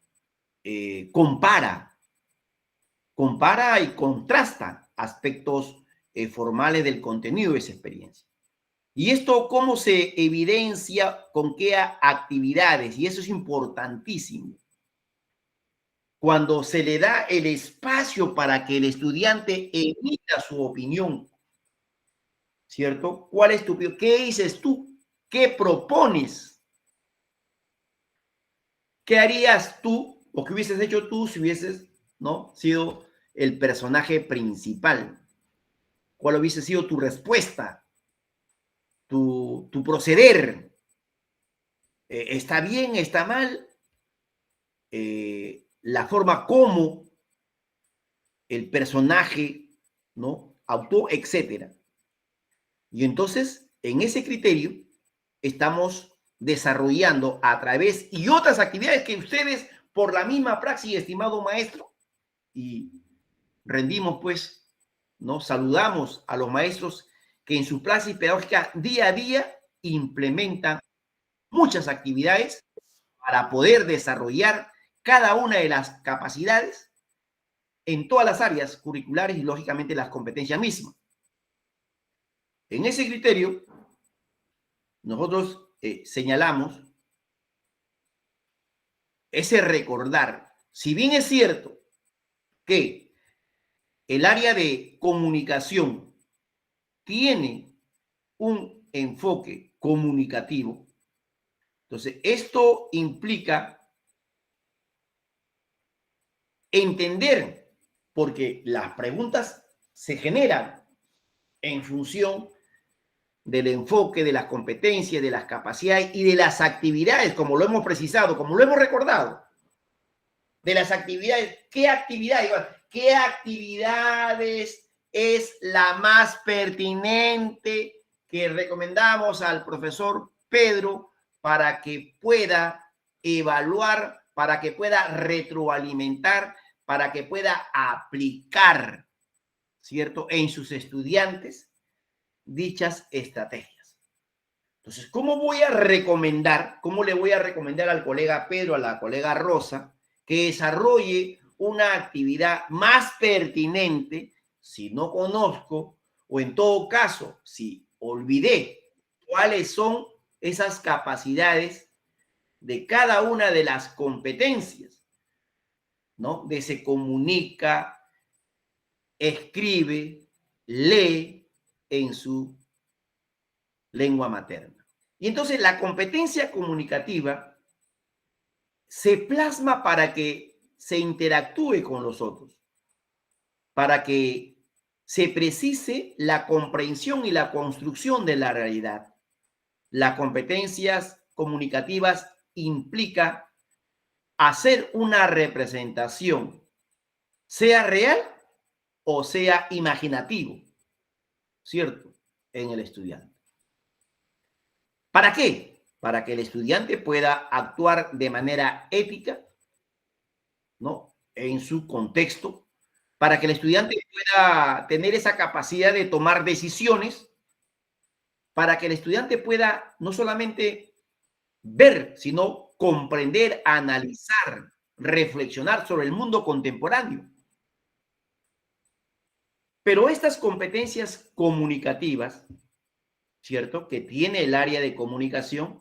Compara y contrasta aspectos formales del contenido de esa experiencia. ¿Y esto cómo se evidencia? ¿Con qué actividades? Y eso es importantísimo. Cuando se le da el espacio para que el estudiante emita su opinión, ¿cierto? ¿Cuál es tu opinión? ¿Qué dices tú? ¿Qué propones? ¿Qué harías tú o qué hubieses hecho tú si hubieses, ¿no?, sido el personaje principal? ¿Cuál hubiese sido tu respuesta, tu proceder? ¿Está bien? ¿Está mal? La forma como el personaje, ¿no?, actuó, etcétera. Y entonces, en ese criterio, estamos desarrollando a través y otras actividades que ustedes, por la misma praxis, estimado maestro, y rendimos, pues, ¿no? Saludamos a los maestros que en su praxis pedagógica día a día implementan muchas actividades para poder desarrollar cada una de las capacidades en todas las áreas curriculares y, lógicamente, las competencias mismas. En ese criterio, nosotros señalamos ese recordar, si bien es cierto que el área de comunicación tiene un enfoque comunicativo, entonces esto implica entender, porque las preguntas se generan en función del enfoque, de las competencias, de las capacidades y de las actividades, como lo hemos precisado, como lo hemos recordado, de las actividades. ¿Qué actividades? ¿Qué actividades es la más pertinente que recomendamos al profesor Pedro para que pueda evaluar, para que pueda retroalimentar, para que pueda aplicar, ¿cierto?, en sus estudiantes dichas estrategias? Entonces, ¿cómo voy a recomendar, cómo le voy a recomendar al colega Pedro, a la colega Rosa, que desarrolle una actividad más pertinente si no conozco, o en todo caso, si olvidé cuáles son esas capacidades de cada una de las competencias, ¿no? De se comunica, escribe, lee en su lengua materna? Y entonces la competencia comunicativa se plasma para que se interactúe con los otros, para que se precise la comprensión y la construcción de la realidad. Las competencias comunicativas implica hacer una representación, sea real o sea imaginativo, ¿cierto?, en el estudiante. ¿Para qué? Para que el estudiante pueda actuar de manera ética, ¿no?, en su contexto, para que el estudiante pueda tener esa capacidad de tomar decisiones, para que el estudiante pueda no solamente ver, sino comprender, analizar, reflexionar sobre el mundo contemporáneo. Pero estas competencias comunicativas, ¿cierto?, que tiene el área de comunicación,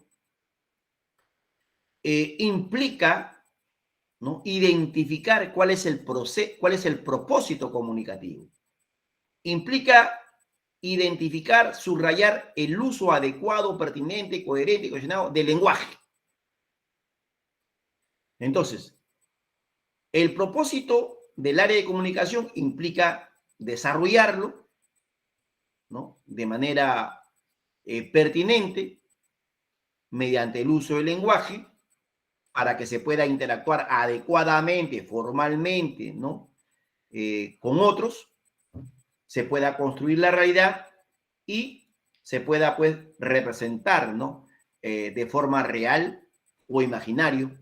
implica, ¿no?, identificar cuál es el proceso, cuál es el propósito comunicativo. Implica identificar, subrayar el uso adecuado, pertinente, coherente y cohesionado del lenguaje. Entonces, el propósito del área de comunicación implica desarrollarlo, ¿no?, de manera pertinente mediante el uso del lenguaje para que se pueda interactuar adecuadamente, formalmente, ¿no?, con otros, se pueda construir la realidad y se pueda, pues, representar, ¿no?, de forma real o imaginario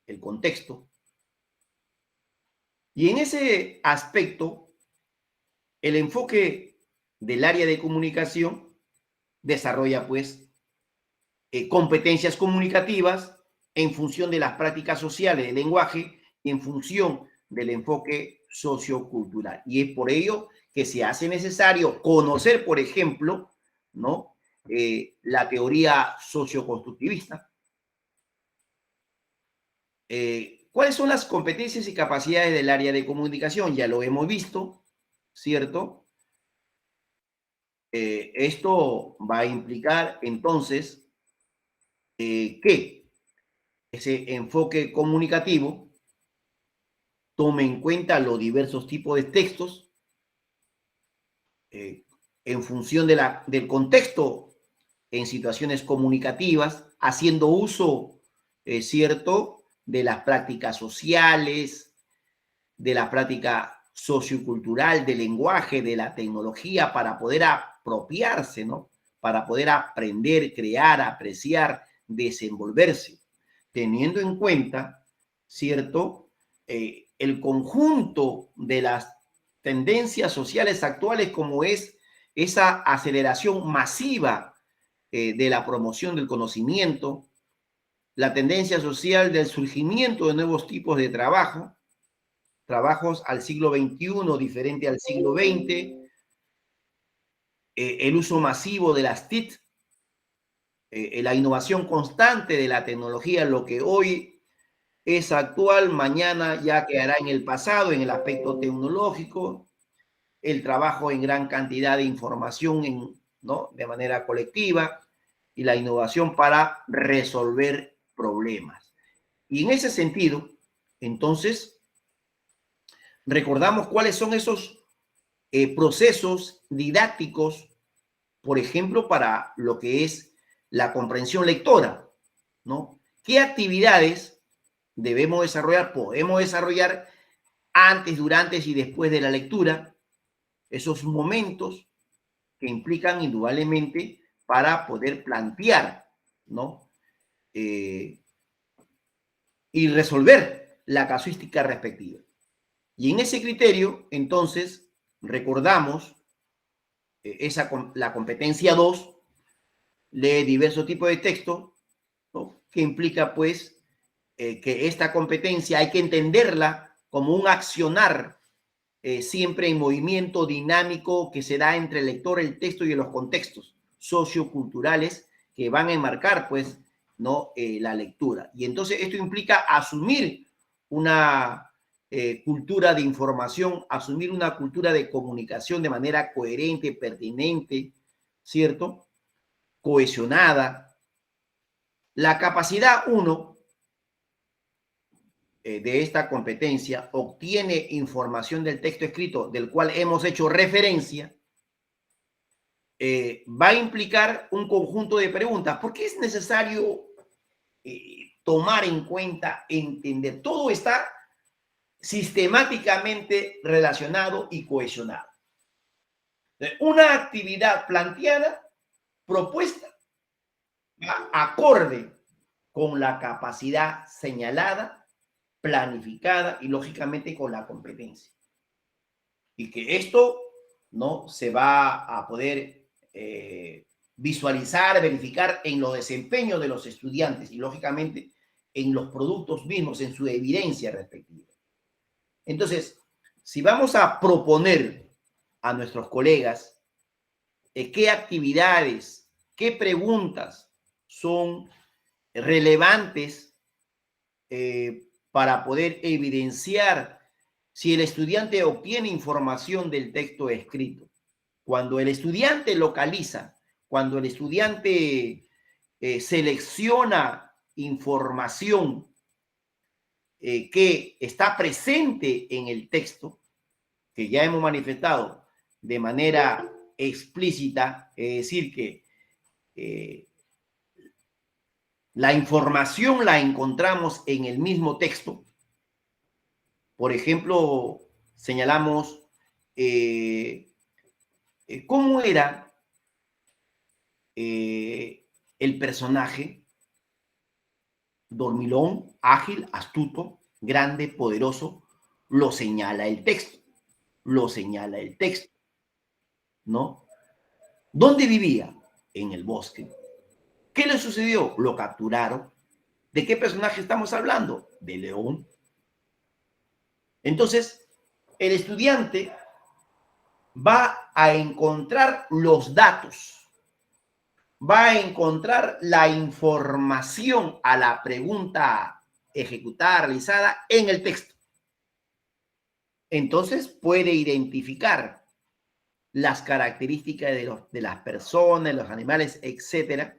el contexto. Y en ese aspecto, el enfoque del área de comunicación desarrolla, pues, competencias comunicativas en función de las prácticas sociales del lenguaje y en función del enfoque sociocultural. Y es por ello que se hace necesario conocer, por ejemplo, ¿no?, la teoría socioconstructivista. ¿Cuáles son las competencias y capacidades del área de comunicación? Ya lo hemos visto, ¿cierto? Esto va a implicar entonces que ese enfoque comunicativo tome en cuenta los diversos tipos de textos en función del contexto en situaciones comunicativas, haciendo uso, ¿cierto?, de las prácticas sociales, de la práctica sociocultural, del lenguaje, de la tecnología, para poder apropiarse, ¿no? Para poder aprender, crear, apreciar, desenvolverse, teniendo en cuenta, ¿cierto?, el conjunto de las tendencias sociales actuales, como es esa aceleración masiva de la promoción del conocimiento, la tendencia social del surgimiento de nuevos tipos de trabajo, trabajos al siglo XXI diferente al siglo XX, el uso masivo de las TIC, la innovación constante de la tecnología, lo que hoy es actual, mañana ya quedará en el pasado en el aspecto tecnológico, el trabajo en gran cantidad de información, ¿no?, de manera colectiva, y la innovación para resolver problemas. Y en ese sentido, entonces, recordamos cuáles son esos procesos didácticos, por ejemplo, para lo que es la comprensión lectora, ¿no? ¿Qué actividades debemos desarrollar, podemos desarrollar antes, durante y después de la lectura? Esos momentos que implican indudablemente para poder plantear, ¿no?, y resolver la casuística respectiva. Y en ese criterio, entonces, recordamos la competencia 2, lee diversos tipos de texto, ¿no?, que implica, pues, que esta competencia hay que entenderla como un accionar siempre en movimiento dinámico que se da entre el lector, el texto y los contextos socioculturales que van a enmarcar, pues, ¿no?, la lectura. Y entonces esto implica asumir una cultura de información, asumir una cultura de comunicación de manera coherente, pertinente, ¿cierto?, cohesionada. La capacidad 1 de esta competencia obtiene información del texto escrito del cual hemos hecho referencia, va a implicar un conjunto de preguntas. ¿Por qué es necesario tomar en cuenta, entender? Todo está sistemáticamente relacionado y cohesionado. Una actividad planteada, propuesta, acorde con la capacidad señalada, planificada y lógicamente con la competencia. Y que esto, ¿no?, se va a poder visualizar, verificar en los desempeños de los estudiantes y lógicamente en los productos mismos, en su evidencia respectiva. Entonces, si vamos a proponer a nuestros colegas qué actividades, qué preguntas son relevantes para poder evidenciar si el estudiante obtiene información del texto escrito, cuando el estudiante localiza, cuando el estudiante selecciona información que está presente en el texto, que ya hemos manifestado de manera explícita, es decir, que la información la encontramos en el mismo texto. Por ejemplo, señalamos cómo era el personaje: dormilón, ágil, astuto, grande, poderoso. Lo señala el texto. Lo señala el texto, ¿no? ¿Dónde vivía? En el bosque. ¿Qué le sucedió? Lo capturaron. ¿De qué personaje estamos hablando? De León. Entonces, el estudiante va a encontrar los datos, va a encontrar la información a la pregunta ejecutada, realizada en el texto. Entonces puede identificar las características de las personas, los animales, etcétera,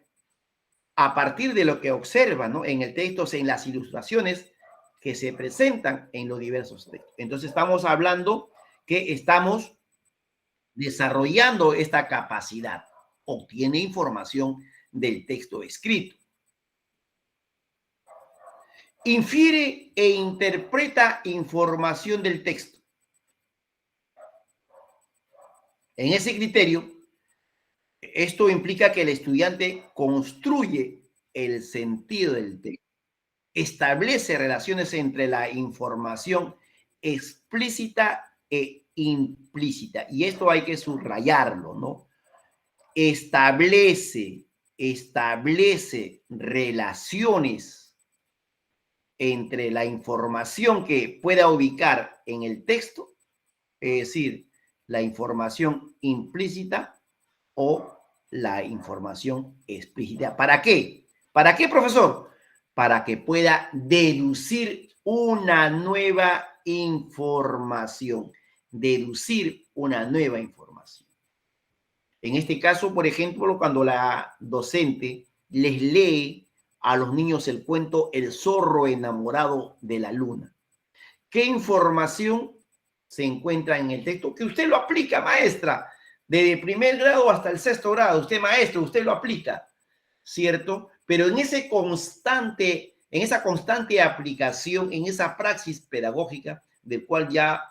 a partir de lo que observa, ¿no? En el texto, en las ilustraciones que se presentan en los diversos textos. Entonces estamos hablando que estamos desarrollando esta capacidad. Obtiene información del texto escrito. Infiere e interpreta información del texto. En ese criterio, esto implica que el estudiante construye el sentido del texto, establece relaciones entre la información explícita e implícita. Y esto hay que subrayarlo, ¿no? Establece relaciones entre la información que pueda ubicar en el texto, es decir, la información implícita o la información explícita. ¿Para qué? ¿Para qué, profesor? Para que pueda deducir una nueva información. Deducir una nueva información. En este caso, por ejemplo, cuando la docente les lee a los niños el cuento El zorro enamorado de la luna. ¿Qué información se encuentra en el texto? Que usted lo aplica, maestra, desde primer grado hasta el sexto grado. Usted, maestro, usted lo aplica, ¿cierto? Pero en esa constante aplicación, en esa praxis pedagógica, del cual ya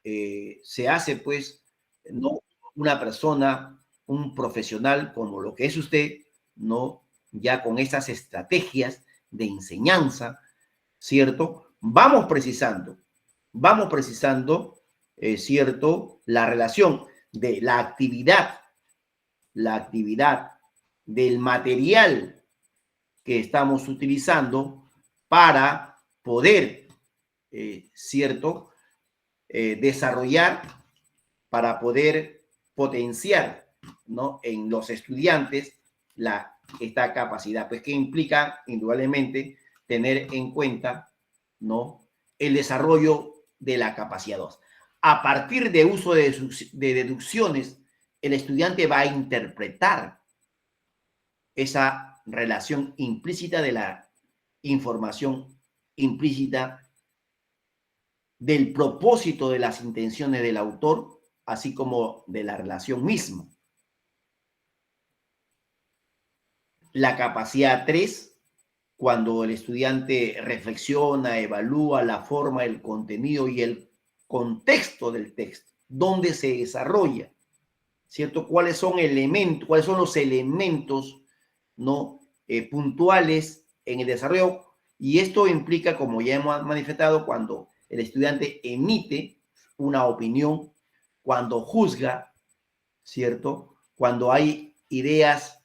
se hace, pues, no una persona, un profesional como lo que es usted, ¿no? Ya con esas estrategias de enseñanza, ¿cierto? Vamos precisando, ¿cierto? La relación de la actividad del material que estamos utilizando para poder, ¿cierto? Desarrollar, para poder potenciar, ¿no? En los estudiantes esta capacidad, pues que implica indudablemente tener en cuenta, ¿no? El desarrollo de la capacidad 2. A partir de uso de deducciones, el estudiante va a interpretar esa relación implícita de la información implícita, del propósito de las intenciones del autor, así como de la relación misma. La capacidad 3, cuando el estudiante reflexiona, evalúa la forma, el contenido y el contexto del texto, dónde se desarrolla, ¿cierto? ¿Cuáles son los elementos, ¿no? Puntuales en el desarrollo? Y esto implica, como ya hemos manifestado, cuando el estudiante emite una opinión, cuando juzga, ¿cierto? Cuando hay ideas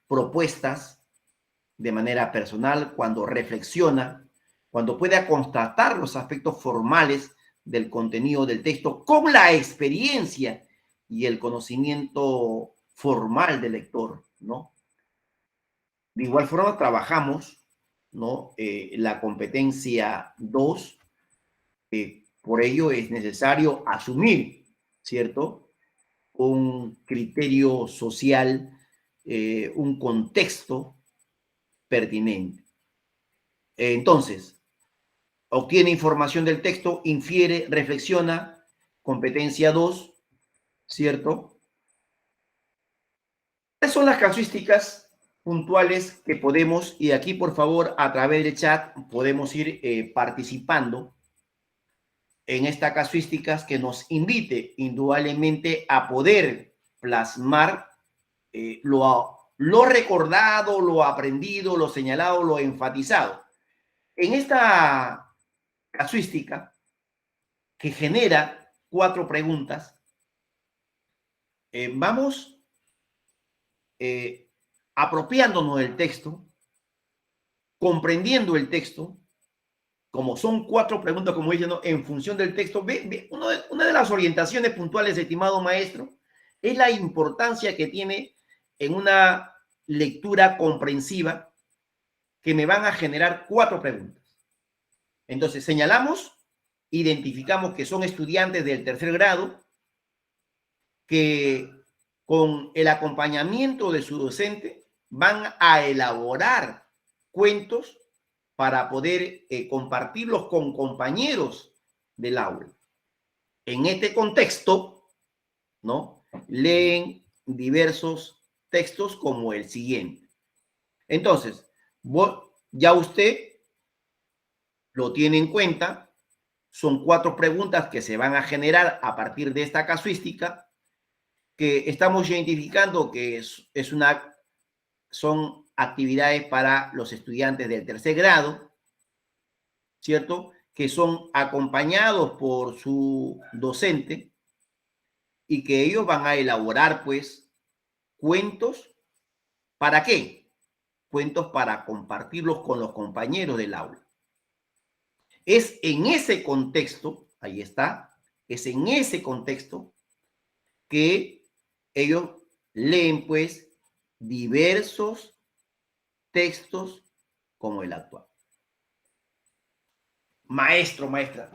propuestas de manera personal, cuando reflexiona, cuando pueda constatar los aspectos formales del contenido del texto con la experiencia y el conocimiento formal del lector, ¿no? De igual forma trabajamos, ¿no? La competencia 2, por ello es necesario asumir, ¿cierto? Un criterio social, un contexto pertinente. Entonces, obtiene información del texto, infiere, reflexiona, competencia 2, ¿cierto? ¿Cuáles son las casuísticas puntuales que podemos, y aquí por favor a través del chat podemos ir participando en estas casuísticas que nos invite indudablemente a poder plasmar lo recordado, lo aprendido, lo señalado, lo enfatizado? En esta casuística que genera 4 preguntas, vamos apropiándonos del texto, comprendiendo el texto, como son 4 preguntas, como dicen, ¿no? En función del texto. Una de las orientaciones puntuales, estimado maestro, es la importancia que tiene en una lectura comprensiva que me van a generar 4 preguntas. Entonces, señalamos, identificamos que son estudiantes del tercer grado, que con el acompañamiento de su docente van a elaborar cuentos para poder compartirlos con compañeros del aula. En este contexto, ¿no? Leen diversos textos como el siguiente. Entonces, ya usted lo tiene en cuenta. Son 4 preguntas que se van a generar a partir de esta casuística, que estamos identificando que son actividades para los estudiantes del tercer grado, ¿cierto? Que son acompañados por su docente y que ellos van a elaborar, pues, cuentos. ¿Para qué? Cuentos para compartirlos con los compañeros del aula. Es en ese contexto, ahí está, es en ese contexto que ellos leen, pues, diversos textos como el actual. Maestro, maestra,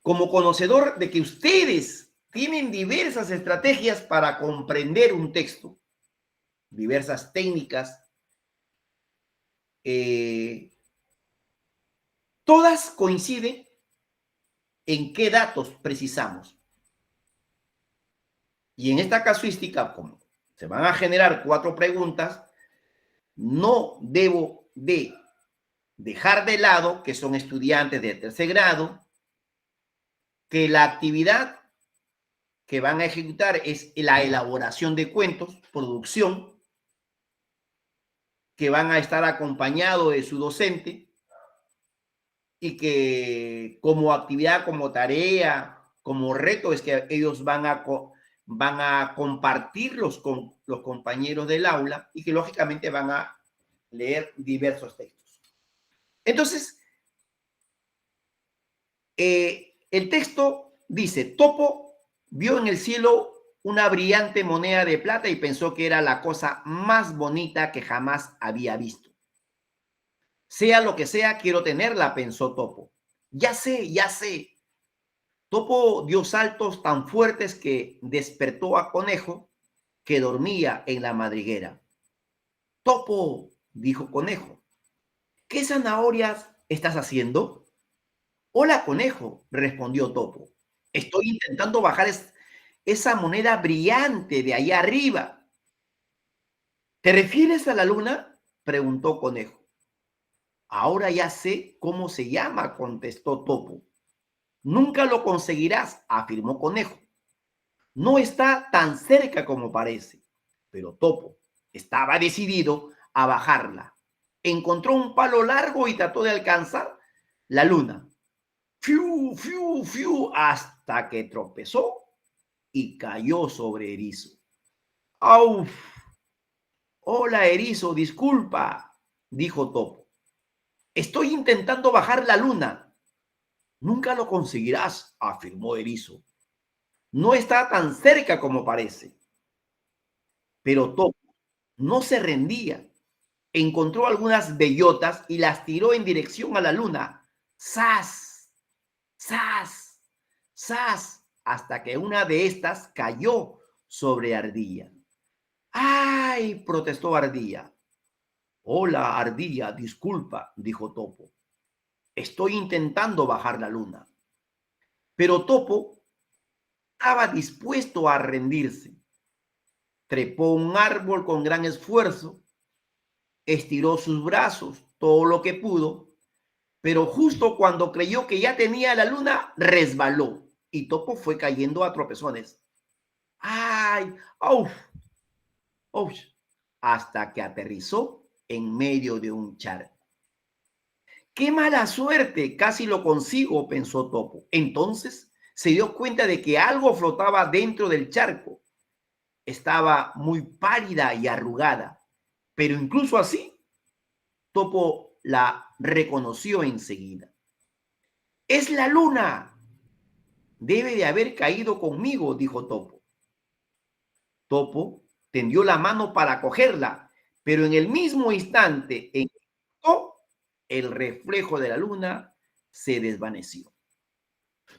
como conocedor de que ustedes tienen diversas estrategias para comprender un texto, diversas técnicas, todas coinciden en qué datos precisamos. Y en esta casuística, como se van a generar 4 preguntas, no debo de dejar de lado que son estudiantes de tercer grado, que la actividad que van a ejecutar es la elaboración de cuentos, producción, que van a estar acompañados de su docente y que como actividad, como tarea, como reto es que ellos van a compartirlos con los compañeros del aula y que lógicamente van a leer diversos textos. Entonces, el texto dice, Topo vio en el cielo una brillante moneda de plata y pensó que era la cosa más bonita que jamás había visto. Sea lo que sea, quiero tenerla, pensó Topo. Ya sé, ya sé. Topo dio saltos tan fuertes que despertó a Conejo, que dormía en la madriguera. Topo, dijo Conejo, ¿qué zanahorias estás haciendo? Hola, Conejo, respondió Topo. Estoy intentando bajar esa moneda brillante de allá arriba. ¿Te refieres a la luna? Preguntó Conejo. Ahora ya sé cómo se llama, contestó Topo. Nunca lo conseguirás, afirmó Conejo. No está tan cerca como parece. Pero Topo estaba decidido a bajarla. Encontró un palo largo y trató de alcanzar la luna. Fiu, fiu, fiu, hasta que tropezó y cayó sobre Erizo. ¡Auf! Hola, Erizo, disculpa, dijo Topo. Estoy intentando bajar la luna. Nunca lo conseguirás, afirmó Erizo. No está tan cerca como parece. Pero Topo no se rendía. Encontró algunas bellotas y las tiró en dirección a la luna. ¡Sas! ¡Sas! ¡Sas! Hasta que una de estas cayó sobre Ardilla. ¡Ay! Protestó Ardilla. Hola, Ardilla, disculpa, dijo Topo. Estoy intentando bajar la luna. Pero Topo estaba dispuesto a rendirse. Trepó un árbol con gran esfuerzo, estiró sus brazos todo lo que pudo, pero justo cuando creyó que ya tenía la luna, resbaló y Topo fue cayendo a tropezones. ¡Ay! ¡Uf! ¡Uf! Hasta que aterrizó en medio de un charco. ¡Qué mala suerte! Casi lo consigo, pensó Topo. Entonces se dio cuenta de que algo flotaba dentro del charco. Estaba muy pálida y arrugada, pero incluso así, Topo la reconoció enseguida. ¡Es la luna! Debe de haber caído conmigo, dijo Topo. Topo tendió la mano para cogerla, pero en el mismo instante en que el reflejo de la luna se desvaneció.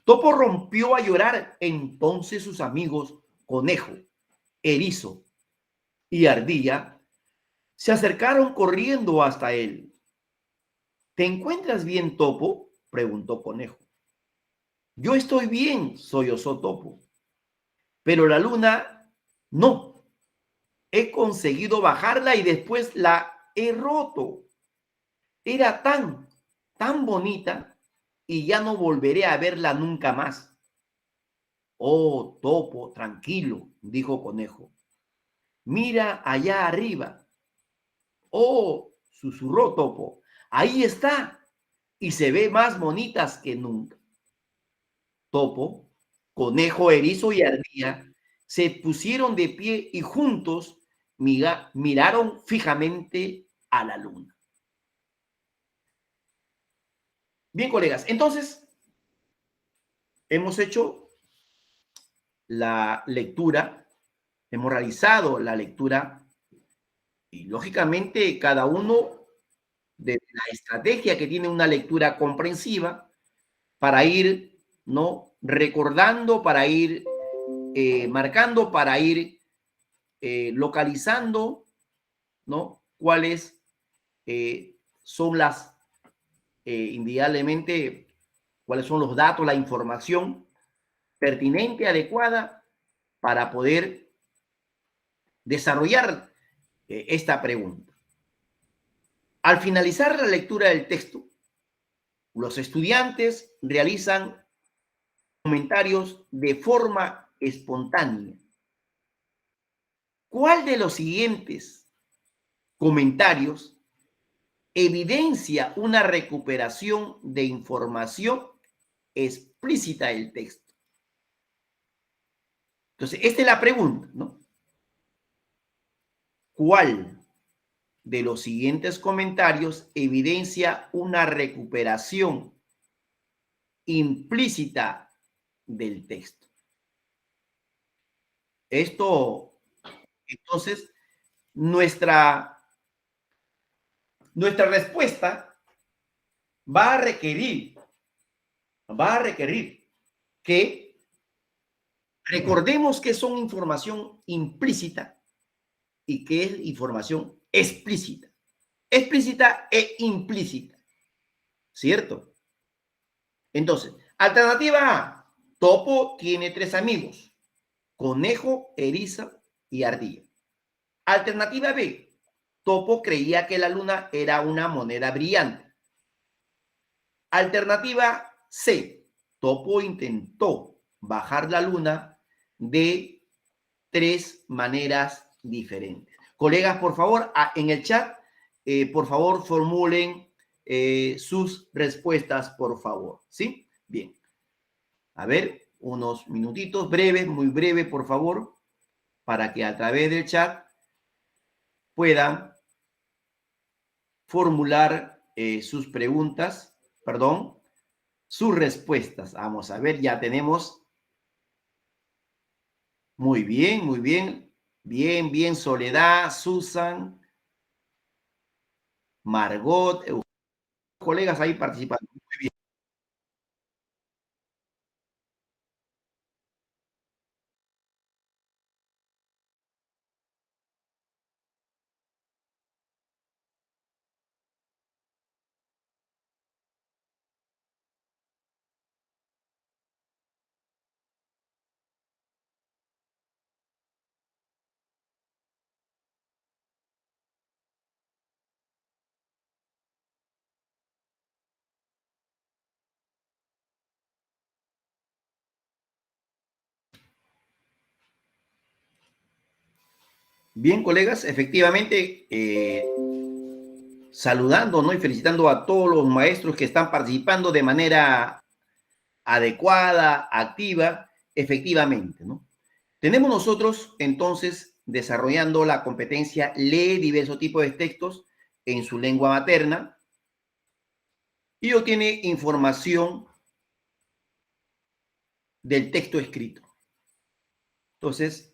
Topo rompió a llorar. Entonces sus amigos Conejo, Erizo y Ardilla se acercaron corriendo hasta él. ¿Te encuentras bien, Topo?, preguntó Conejo. Yo estoy bien, sollozó Topo, pero la luna no. He conseguido bajarla y después la he roto. Era tan bonita y ya no volveré a verla nunca más. Oh, Topo, tranquilo, dijo Conejo. Mira allá arriba. Oh, susurró Topo. Ahí está. Y se ve más bonitas que nunca. Topo, Conejo, Erizo y Ardilla se pusieron de pie y juntos miraron fijamente a la luna. Bien, colegas, entonces hemos hecho la lectura, hemos realizado la lectura y lógicamente cada uno de la estrategia que tiene una lectura comprensiva para ir, ¿no?, recordando, para ir marcando, para ir localizando, ¿no?, cuáles son las, indudablemente, cuáles son los datos, la información pertinente, adecuada para poder desarrollar esta pregunta. Al finalizar la lectura del texto, los estudiantes realizan comentarios de forma espontánea. ¿Cuál de los siguientes comentarios evidencia una recuperación de información explícita del texto? Entonces, esta es la pregunta, ¿no? ¿Cuál de los siguientes comentarios evidencia una recuperación implícita del texto? Esto, entonces, nuestra respuesta va a requerir que recordemos que son información implícita y que es información explícita. Explícita e implícita, ¿cierto? Entonces, alternativa A, Topo tiene 3 amigos: Conejo, Eriza y Ardilla. Alternativa B, Topo creía que la luna era una moneda brillante. Alternativa C, Topo intentó bajar la luna de 3 maneras diferentes. Colegas, por favor, en el chat, por favor, formulen sus respuestas, por favor. ¿Sí? Bien. A ver, unos minutitos breves, muy breve, por favor, para que a través del chat puedan formular sus preguntas, perdón, sus respuestas. Vamos a ver, ya tenemos. Muy bien, muy bien. Bien, bien, Soledad, Susan, Margot, colegas ahí participando. Muy bien. Bien, colegas, efectivamente, saludando, ¿no?, y felicitando a todos los maestros que están participando de manera adecuada, activa, efectivamente, ¿no? Tenemos nosotros, entonces, desarrollando la competencia lee diversos tipos de textos en su lengua materna y obtiene información del texto escrito. Entonces,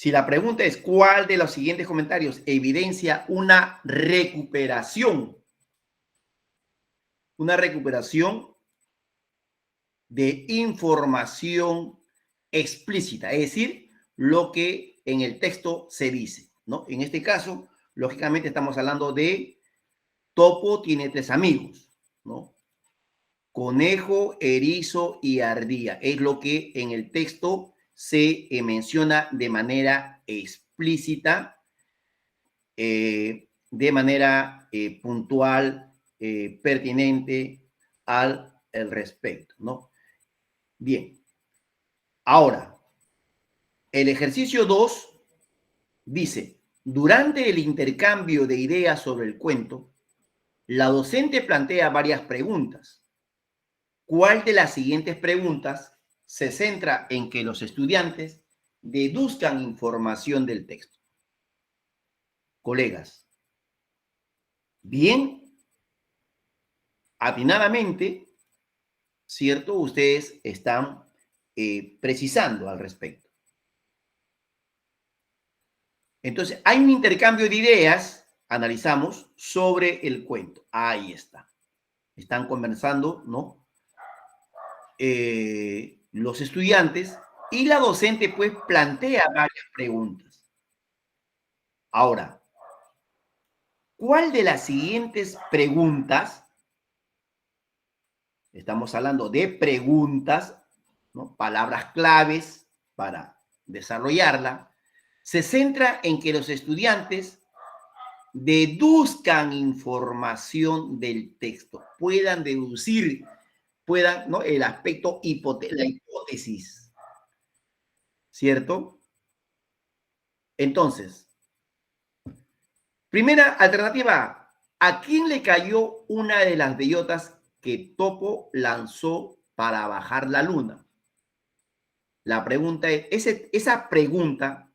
Si la pregunta es ¿cuál de los siguientes comentarios evidencia una recuperación de información explícita? Es decir, lo que en el texto se dice, ¿no? En este caso, lógicamente estamos hablando de Topo tiene 3 amigos, ¿no? Conejo, erizo y ardilla. Es lo que en el texto se menciona de manera explícita, de manera puntual, pertinente al respecto, ¿no? Bien. Ahora, el ejercicio 2 dice, durante el intercambio de ideas sobre el cuento, la docente plantea varias preguntas. ¿Cuál de las siguientes preguntas se centra en que los estudiantes deduzcan información del texto? Colegas, bien atinadamente, ¿cierto? Ustedes están precisando al respecto. Entonces, hay un intercambio de ideas, analizamos, sobre el cuento. Ahí está. Están conversando, ¿no? Los estudiantes y la docente pues plantea varias preguntas. Ahora, ¿cuál de las siguientes preguntas, estamos hablando de preguntas, ¿no? Palabras claves para desarrollarla, se centra en que los estudiantes deduzcan información del texto, puedan deducir, ¿no? El aspecto la hipótesis, ¿cierto? Entonces, primera alternativa, ¿a quién le cayó una de las bellotas que Topo lanzó para bajar la luna? La pregunta es, ¿esa pregunta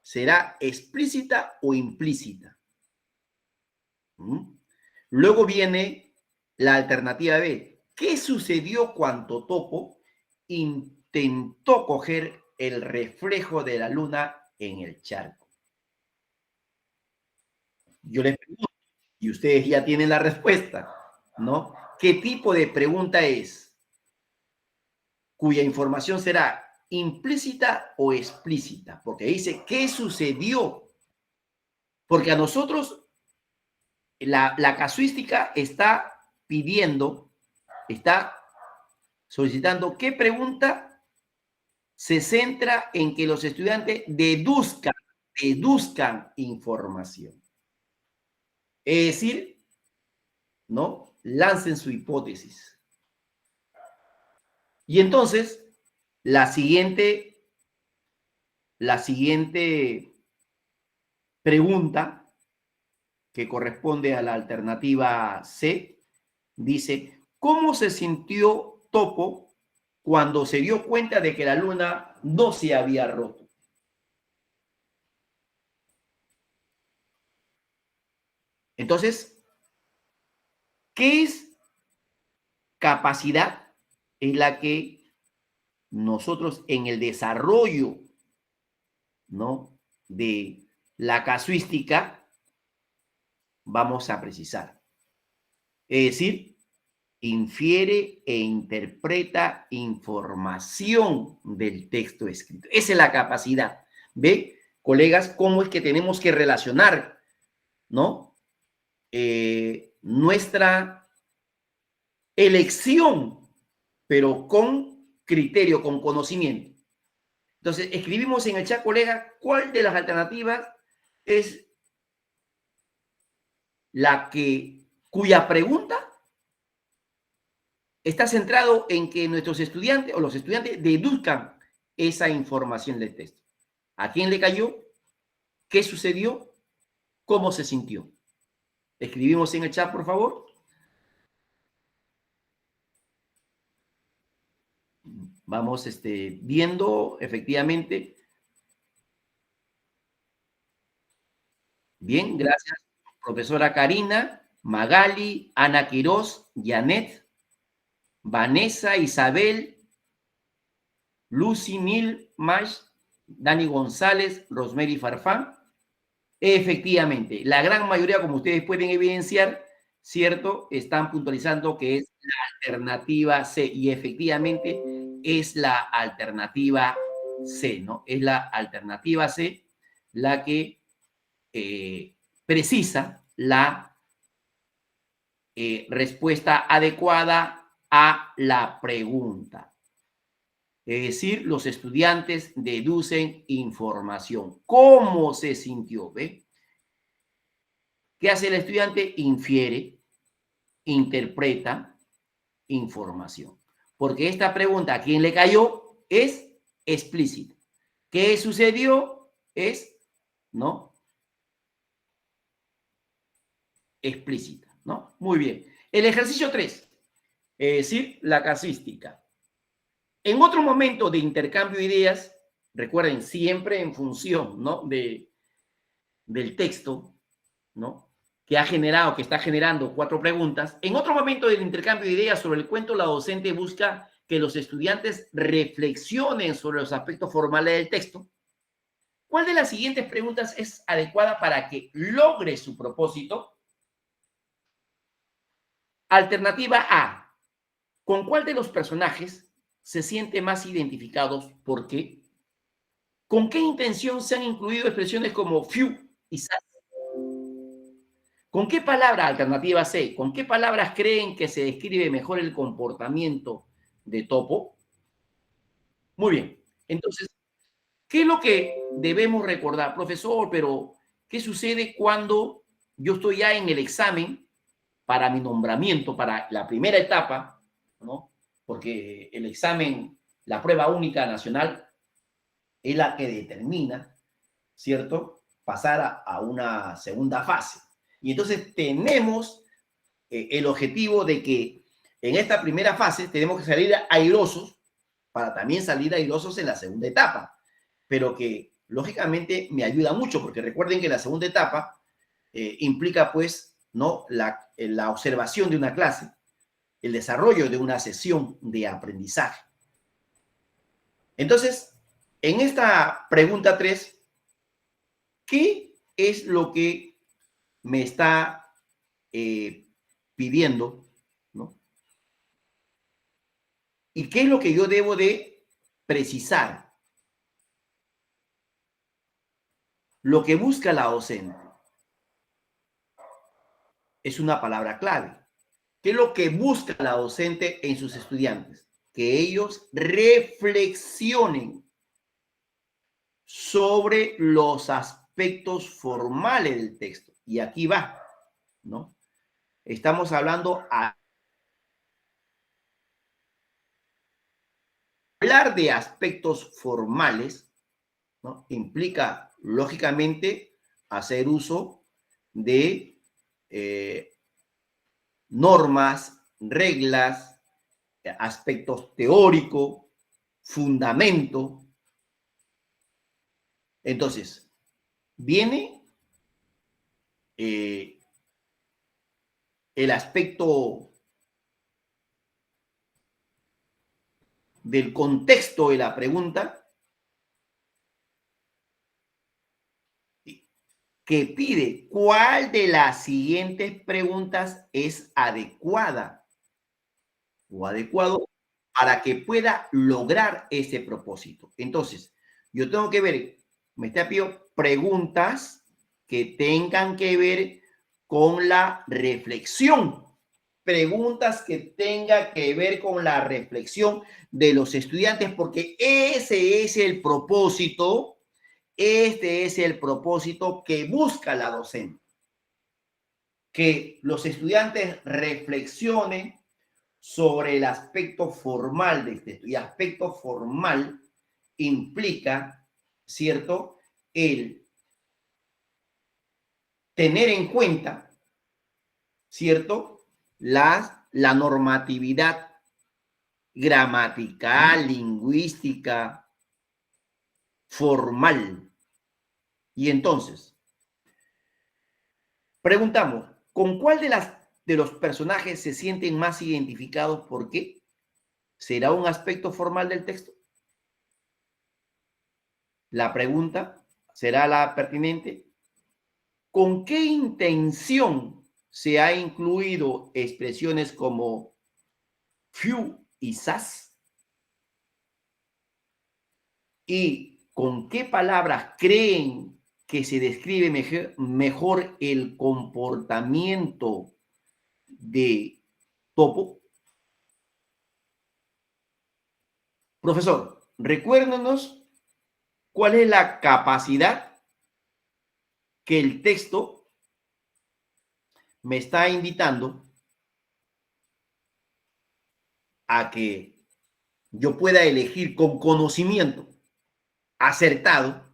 será explícita o implícita? Luego viene la alternativa B. ¿Qué sucedió cuando Topo intentó coger el reflejo de la luna en el charco? Yo les pregunto, y ustedes ya tienen la respuesta, ¿no? ¿Qué tipo de pregunta es? Cuya información será implícita o explícita, porque dice, ¿qué sucedió? Porque a nosotros la casuística está pidiendo, está solicitando qué pregunta se centra en que los estudiantes deduzcan información. Es decir, ¿no? Lancen su hipótesis. Y entonces, la siguiente pregunta, que corresponde a la alternativa C, dice, ¿cómo se sintió Topo cuando se dio cuenta de que la luna no se había roto? Entonces, ¿qué es capacidad? Es la que nosotros en el desarrollo, ¿no?, de la casuística vamos a precisar. Es decir, infiere e interpreta información del texto escrito. Esa es la capacidad. ¿Ve, colegas, cómo es que tenemos que relacionar, ¿no?, nuestra elección, pero con criterio, con conocimiento? Entonces, escribimos en el chat, colega, cuál de las alternativas es la cuya pregunta está centrado en que nuestros estudiantes o los estudiantes deduzcan esa información del texto. ¿A quién le cayó? ¿Qué sucedió? ¿Cómo se sintió? Escribimos en el chat, por favor. Vamos viendo efectivamente. Bien, gracias, profesora Karina, Magali, Ana Quirós, Janet, Vanessa, Isabel, Lucy, Mil, Mash, Dani González, Rosemary Farfán. Efectivamente, la gran mayoría, como ustedes pueden evidenciar, ¿cierto? Están puntualizando que es la alternativa C y efectivamente es la alternativa C, ¿no? Es la alternativa C la que precisa la respuesta adecuada a la pregunta. Es decir, los estudiantes deducen información. ¿Cómo se sintió? ¿Ve? ¿Qué hace el estudiante? Infiere, interpreta información. Porque esta pregunta, ¿a quién le cayó? Es explícita. ¿Qué sucedió? Es, ¿no? Explícita, ¿no? Muy bien. El ejercicio 3, es decir, la casística. En otro momento de intercambio de ideas, recuerden, siempre en función, ¿no? del texto, ¿no? Que ha generado, que está generando 4 preguntas. En otro momento del intercambio de ideas sobre el cuento, la docente busca que los estudiantes reflexionen sobre los aspectos formales del texto. ¿Cuál de las siguientes preguntas es adecuada para que logre su propósito? Alternativa A. ¿Con cuál de los personajes se siente más identificados? ¿Por qué? ¿Con qué intención se han incluido expresiones como few y sas? ¿Con qué palabra, alternativa C, con qué palabras creen que se describe mejor el comportamiento de Topo? Muy bien. Entonces, ¿qué es lo que debemos recordar? Profesor, pero ¿qué sucede cuando yo estoy ya en el examen para mi nombramiento, para la primera etapa, ¿no? Porque el examen, la prueba única nacional, es la que determina, ¿cierto? Pasar a una segunda fase. Y entonces tenemos el objetivo de que en esta primera fase tenemos que salir airosos para también salir airosos en la segunda etapa, pero que lógicamente me ayuda mucho porque recuerden que la segunda etapa implica pues no la observación de una clase, el desarrollo de una sesión de aprendizaje. Entonces, en esta pregunta 3, ¿qué es lo que me está pidiendo? ¿No? ¿Y qué es lo que yo debo de precisar? Lo que busca la docente es una palabra clave. ¿Qué es lo que busca la docente en sus estudiantes? Que ellos reflexionen sobre los aspectos formales del texto. Y aquí va, ¿no? Estamos hablando a hablar de aspectos formales, ¿no? Implica, lógicamente, hacer uso de normas, reglas, aspectos teóricos, fundamento. Entonces, viene el aspecto del contexto de la pregunta que pide cuál de las siguientes preguntas es adecuada o adecuado para que pueda lograr ese propósito. Entonces, yo tengo que ver, me está pidiendo preguntas que tengan que ver con la reflexión. Preguntas que tengan que ver con la reflexión de los estudiantes, porque ese es el propósito, este es el propósito que busca la docente. Que los estudiantes reflexionen sobre el aspecto formal de este texto. Y aspecto formal implica, ¿cierto?, el tener en cuenta, ¿cierto?, la normatividad gramatical, lingüística, formal. Y entonces, preguntamos, ¿con cuál de los personajes se sienten más identificados? ¿Por qué? ¿Será un aspecto formal del texto? La pregunta será la pertinente. ¿Con qué intención se ha incluido expresiones como few y sas? ¿Y con qué palabras creen que se describe mejor el comportamiento de Topo? Profesor, recuérdenos cuál es la capacidad que el texto me está invitando a que yo pueda elegir con conocimiento acertado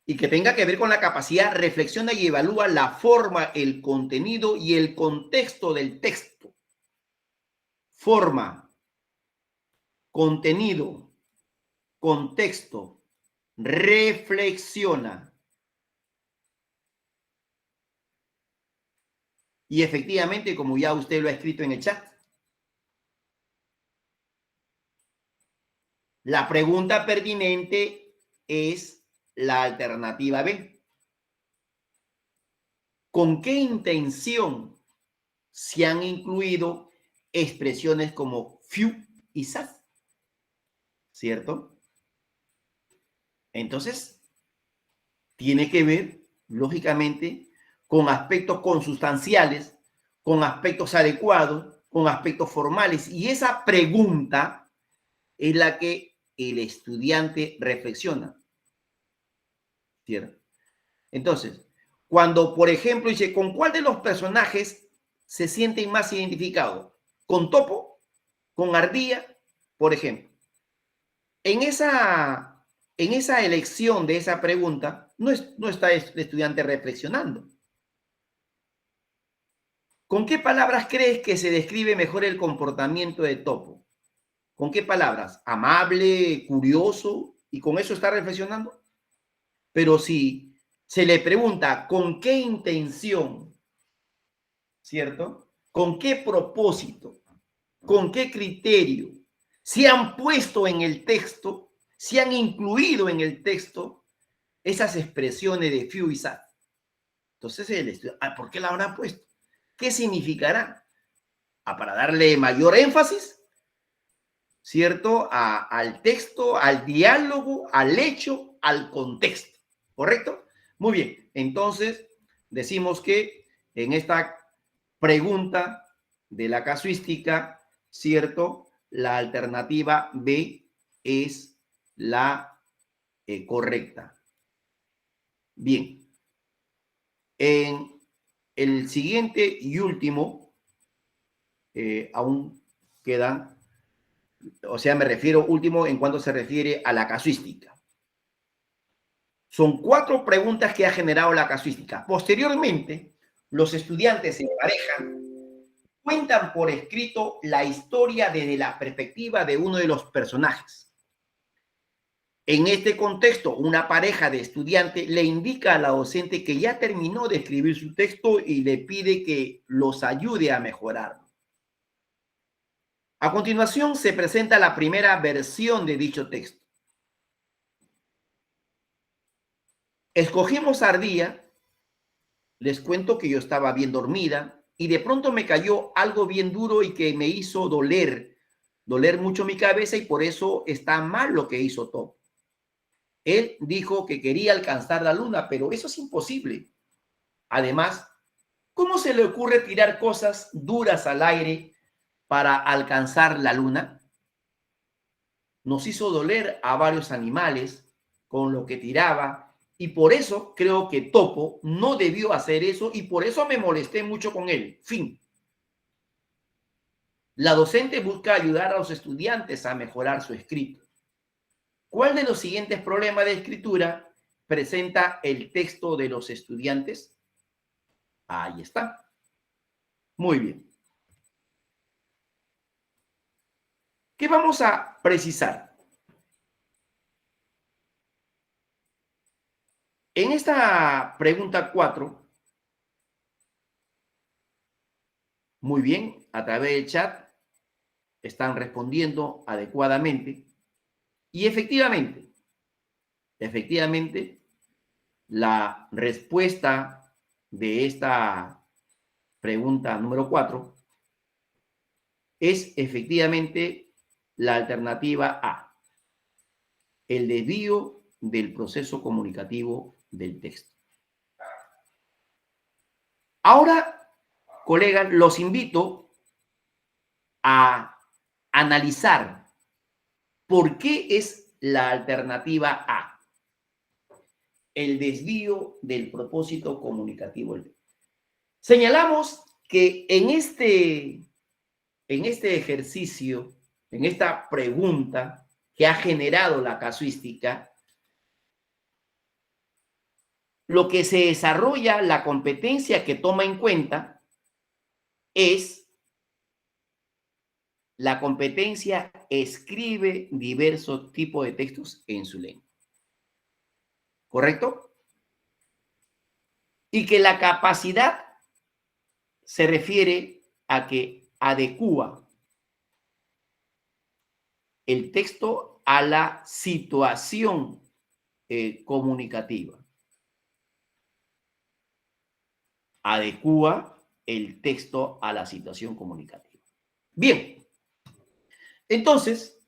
y que tenga que ver con la capacidad, reflexiona y evalúa la forma, el contenido y el contexto del texto. Forma, contenido, contexto, reflexiona. Y efectivamente, como ya usted lo ha escrito en el chat, la pregunta pertinente es la alternativa B. ¿Con qué intención se han incluido expresiones como few y sas? ¿Cierto? Entonces, tiene que ver, lógicamente, con aspectos consustanciales, con aspectos adecuados, con aspectos formales. Y esa pregunta es la que el estudiante reflexiona, ¿cierto? Entonces, cuando, por ejemplo, dice, ¿con cuál de los personajes se sienten más identificados? ¿Con Topo? ¿Con Ardilla? Por ejemplo. En esa elección de esa pregunta, no está el estudiante reflexionando. ¿Con qué palabras crees que se describe mejor el comportamiento de Topo? ¿Con qué palabras? Amable, curioso, y con eso está reflexionando. Pero si se le pregunta con qué intención, ¿cierto? ¿Con qué propósito? ¿Con qué criterio? Se han puesto en el texto, se han incluido en el texto esas expresiones de few y sad. Entonces, el estudio, ¿por qué la habrá puesto? ¿Qué significará? Para darle mayor énfasis, ¿cierto? Al texto, al diálogo, al hecho, al contexto. ¿Correcto? Muy bien. Entonces, decimos que en esta pregunta de la casuística, ¿cierto? La alternativa B es la correcta. Bien. En el siguiente y último, aún quedan, o sea, me refiero último en cuanto se refiere a la casuística. Son 4 preguntas que ha generado la casuística. Posteriormente, los estudiantes en pareja cuentan por escrito la historia desde la perspectiva de uno de los personajes. En este contexto, una pareja de estudiantes le indica a la docente que ya terminó de escribir su texto y le pide que los ayude a mejorarlo. A continuación, se presenta la primera versión de dicho texto. Escogimos Ardilla, les cuento que yo estaba bien dormida y de pronto me cayó algo bien duro y que me hizo doler mucho mi cabeza y por eso está mal lo que hizo Top. Él dijo que quería alcanzar la luna, pero eso es imposible. Además, ¿cómo se le ocurre tirar cosas duras al aire para alcanzar la luna? Nos hizo doler a varios animales con lo que tiraba y por eso creo que Topo no debió hacer eso y por eso me molesté mucho con él. Fin. La docente busca ayudar a los estudiantes a mejorar su escrito. ¿Cuál de los siguientes problemas de escritura presenta el texto de los estudiantes? Ahí está. Muy bien. ¿Qué vamos a precisar? En esta pregunta 4, muy bien, a través del chat están respondiendo adecuadamente. Y efectivamente, la respuesta de esta pregunta número 4 es efectivamente la alternativa A, el desvío del proceso comunicativo del texto. Ahora, colegas, los invito a analizar por qué es la alternativa A, el desvío del propósito comunicativo. Señalamos que en este ejercicio, en esta pregunta que ha generado la casuística, lo que se desarrolla, la competencia que toma en cuenta es la competencia escribe diversos tipos de textos en su lengua. ¿Correcto? Y que la capacidad se refiere a que adecúa el texto a la situación comunicativa. Adecúa el texto a la situación comunicativa. Bien, entonces,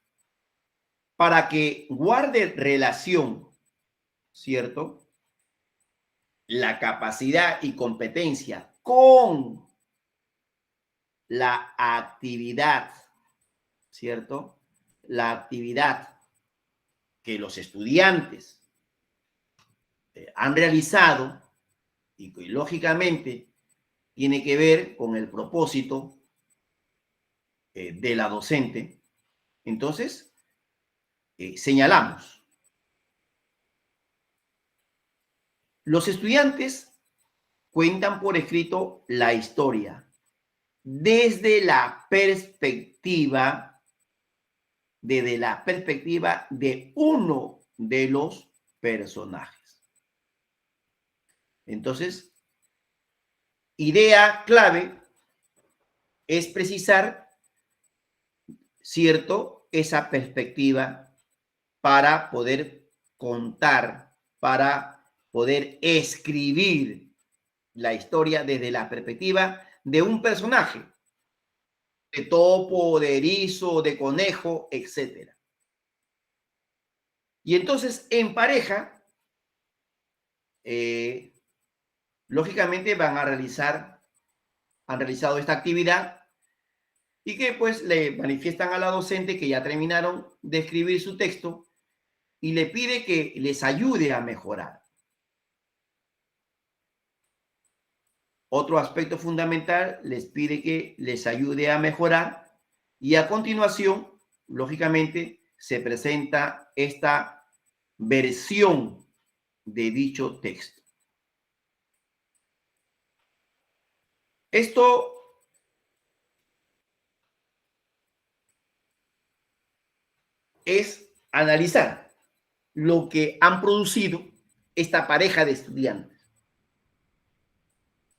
para que guarde relación, ¿cierto? La capacidad y competencia con la actividad, ¿cierto? La actividad que los estudiantes han realizado y que lógicamente tiene que ver con el propósito de la docente. Entonces, señalamos, los estudiantes cuentan por escrito la historia desde la perspectiva de uno de los personajes. Entonces, idea clave es precisar, ¿cierto?, esa perspectiva para poder contar, para poder escribir la historia desde la perspectiva de un personaje, de topo, de erizo, de conejo, etc. Y entonces, en pareja, lógicamente han realizado esta actividad y que pues le manifiestan a la docente que ya terminaron de escribir su texto y le pide que les ayude a mejorar. Otro aspecto fundamental, les pide que les ayude a mejorar y a continuación, lógicamente, se presenta esta versión de dicho texto. Esto es analizar lo que han producido esta pareja de estudiantes.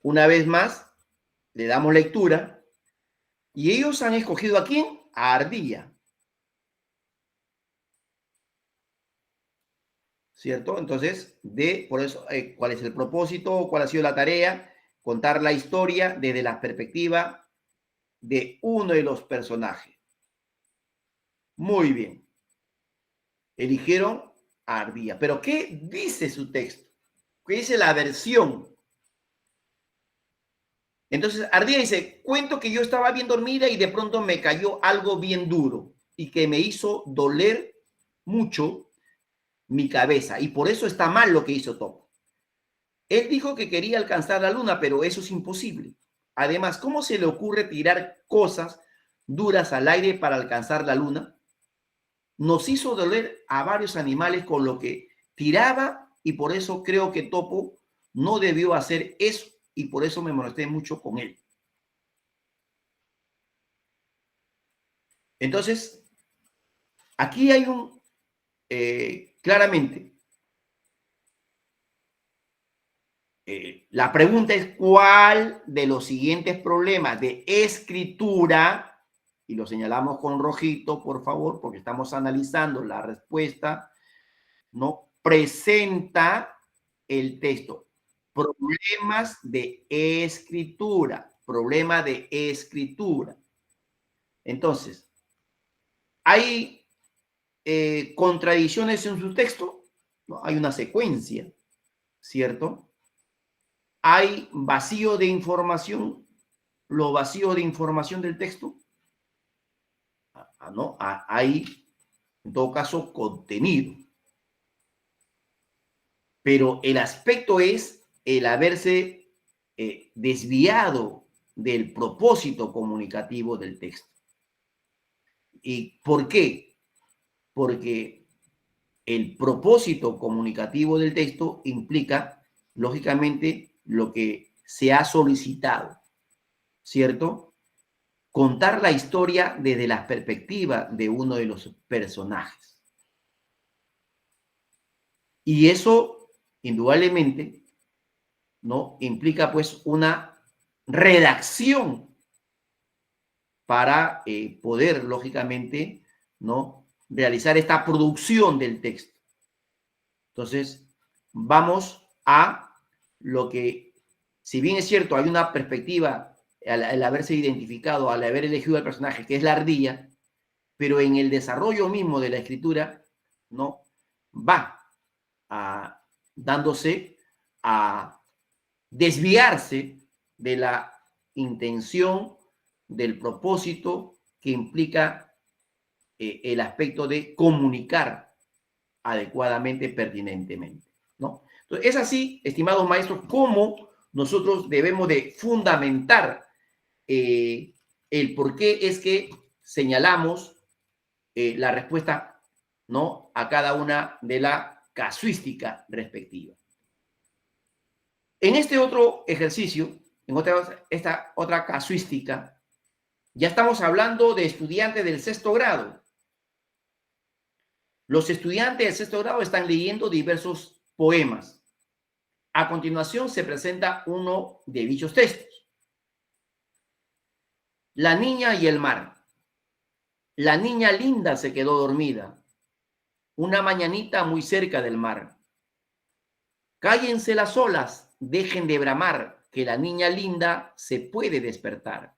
Una vez más, le damos lectura y ellos han escogido ¿a quién? A Ardilla. ¿Cierto? Entonces, por eso, ¿cuál es el propósito? ¿Cuál ha sido la tarea? Contar la historia desde la perspectiva de uno de los personajes. Muy bien. Eligieron a Ardilla. Pero ¿qué dice su texto? ¿Qué dice la versión? Entonces, Ardilla dice, cuento que yo estaba bien dormida y de pronto me cayó algo bien duro y que me hizo doler mucho mi cabeza. Y por eso está mal lo que hizo Topo. Él dijo que quería alcanzar la luna, pero eso es imposible. Además, ¿cómo se le ocurre tirar cosas duras al aire para alcanzar la luna? Nos hizo doler a varios animales con lo que tiraba y por eso creo que Topo no debió hacer eso y por eso me molesté mucho con él. Entonces, aquí hay claramente, la pregunta es cuál de los siguientes problemas de escritura y lo señalamos con rojito, por favor, porque estamos analizando la respuesta, ¿no? Presenta el texto. Problemas de escritura, problema de escritura. Entonces, ¿hay contradicciones en su texto? ¿No? Hay una secuencia, ¿cierto? ¿Hay vacío de información? ¿Lo vacío de información del texto? No, hay, en todo caso, contenido. Pero el aspecto es el haberse desviado del propósito comunicativo del texto. ¿Y por qué? Porque el propósito comunicativo del texto implica, lógicamente, lo que se ha solicitado, ¿cierto? Contar la historia desde la perspectiva de uno de los personajes. Y eso, indudablemente, ¿no? Implica pues una redacción para poder, lógicamente, ¿no? Realizar esta producción del texto. Entonces, vamos a lo que, si bien es cierto, hay una perspectiva al haberse identificado, al haber elegido al personaje, que es la ardilla, pero en el desarrollo mismo de la escritura, ¿no? Va a, dándose a desviarse de la intención, del propósito que implica el aspecto de comunicar adecuadamente, pertinentemente, ¿no? Entonces, es así, estimados maestros, como nosotros debemos de fundamentar el por qué es que señalamos la respuesta, ¿no? A cada una de la casuística respectiva. En este otro ejercicio, en esta otra casuística, ya estamos hablando de estudiantes del sexto grado. Los estudiantes del sexto grado están leyendo diversos poemas. A continuación se presenta uno de dichos textos. La niña y el mar. La niña linda se quedó dormida una mañanita muy cerca del mar. Cállense las olas, dejen de bramar, que la niña linda se puede despertar.